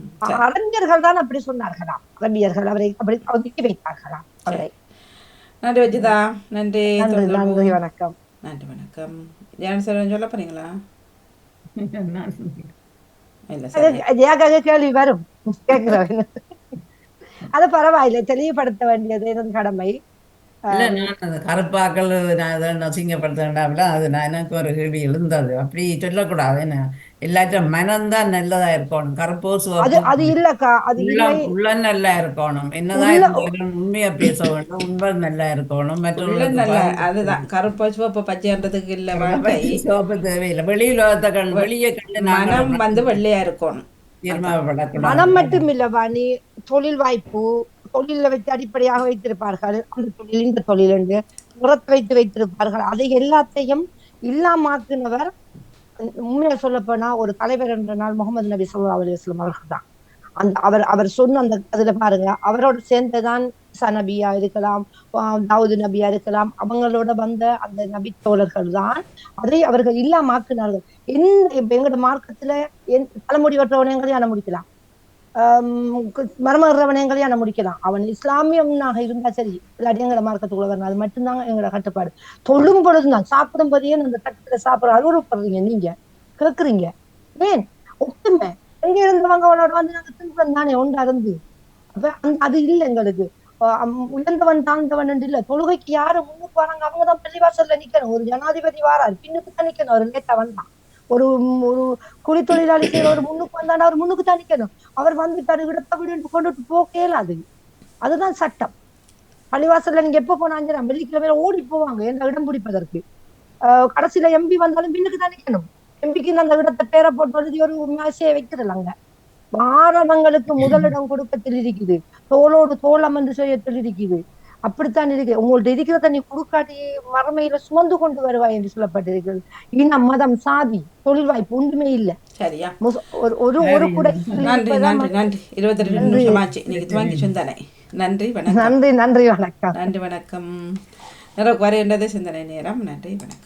அறிஞர்கள் தான் அப்படி சொன்னார்களாம், அரபியர்கள் அவரை அப்படி ஒதுக்கி வைத்தார்களாம் அவரை. நன்றி வஜிதா. நன்றி. நன்றி வணக்கம். நன்றி வணக்கம். சொல்ல போறீங்களா? கேள்வி வரும், கேட்கிறேன். அது பரவாயில்லை, தெளிவுபடுத்த வேண்டியது எனது கடமை. இல்ல, நான் அந்த கருப்பாக்கள் நான் அசிங்கப்படுத்த வேண்டாம்ல, அது நான் எனக்கு ஒரு கேள்வி எழுந்தது. அப்படி சொல்லக்கூடாது. என்ன எல்லாத்தையும் மனம்தான் நல்லதா இருக்கணும், கருப்போ அது இல்லக்கா, அது உள்ள நல்லா இருக்கணும். என்னதான் உண்மையா பேச வேண்டும், உண்மை நல்லா இருக்கணும். மற்றவங்க அதுதான் கருப்போ சிவப்பு பச்சைன்றதுக்கு இல்ல, சிவப்பு தேவையில்லை. வெளியுலகத்தை வெளியே கண்டு மனம் வந்து வெள்ளையா இருக்கணும். மனம் மட்டும் இல்ல வாணி, தொழில் வாய்ப்பு, தொழில வைத்து அடிப்படையாக வைத்திருப்பார்கள். அந்த தொழில் இந்த தொழில் என்று உரத்தை வைத்து வைத்திருப்பார்கள். அதை எல்லாத்தையும் இல்லாமாக்குனவர் உண்மையை சொல்ல போனா ஒரு தலைவர் என்ற நாள் முகமது நபி ஸல்லல்லாஹு அலைஹி வஸல்லம் அவர்கள் தான். அவர் சொன்ன அந்த அதுல பாருங்க, அவரோட சேர்ந்ததான் ஈசா நபியா இருக்கலாம், தாவூது நபியா இருக்கலாம், அவங்களோட வந்த அந்த நபி தோழர்கள் தான் அதை அவர்கள் இல்லாமாக்குனார்கள். எங்களோட மார்க்கத்துல தலைமுடி வெற்றவனையும் கல்யாணம் முடிக்கலாம், மர்மறவனையும் கல்யாணம் முடிக்கலாம். அவன் இஸ்லாமியனாக இருந்தா சரி, இல்லாட்டி எங்களோட மார்க்கத்துக்குள்ள வரணும். அது மட்டும்தான் எங்களோட கட்டுப்பாடு. தொழும் பொழுதுதான், சாப்பிடும் போதே அந்த தட்டுல சாப்பிட அலுவலப்படுறீங்க, நீங்க கேக்குறீங்க. ஏன் ஒத்துமை எங்க இருந்தவங்க அவனோட வந்து நாங்க தின்பம் தானே ஒன்றா இருந்து. அப்ப அது இல்லை எங்களுக்கு. உயர்ந்தவன் தாழ்ந்தவன் என்று இல்ல. தொழுகைக்கு யாரு முன்னுக்கு வராங்க அவங்கதான் பள்ளிவாசல்ல நிக்கணும். ஒரு ஜனாதிபதி வாராரு, பின்னுக்கு தான் நிக்கணும். ஒரு லேட்டா வந்தான், ஒரு கூலி தொழிலாளி செய்யற ஒரு முன்னுக்கு வந்தாண்டா அவர் முன்னுக்கு தான் நிக்கணும். அவர் வந்துட்டாரு விடத்த விடு கொண்டுட்டு போகல. அதுதான் சட்டம். பள்ளிவாசல்ல நீங்க எப்ப போனாங்க, வெள்ளிக்கிழமையில ஓடி போவாங்க என்ன இடம் பிடிப்பதற்கு. கடைசியில எம்பி வந்தாலும் பின்னுக்கு தான் நிக்கணும். எம்பிக்கு அந்த இடத்தை பேரை போட்டு எழுதி ஒரு மேசையை வைக்கிறதில்ல. மாணவங்களுக்கு முதலிடம் கொடுக்கத்தில் இருக்குது, தோளோடு தோளம் என்று செய்யத்தில் இருக்குது. அப்படித்தான் இருக்கு. உங்கள்ட்ட இருக்கிறத நீ கொடுக்காட்டி மறுமையில சுமந்து கொண்டு வருவாய் என்று சொல்லப்பட்டிருக்கிறது. இனம், மதம், சாதி, தொழில் வாய்ப்பு ஒன்றுமே இல்லை. சரியா? ஒரு ஒரு கூட நன்றி நன்றி நன்றி. 22 நிமிஷமாச்சு இன்னைக்கு துவங்கி சிந்தனை. நன்றி வணக்கம். நன்றி நன்றி வணக்கம். நன்றி வணக்கம். நிறைய குறைந்தது சிந்தனை நேரம். நன்றி வணக்கம்.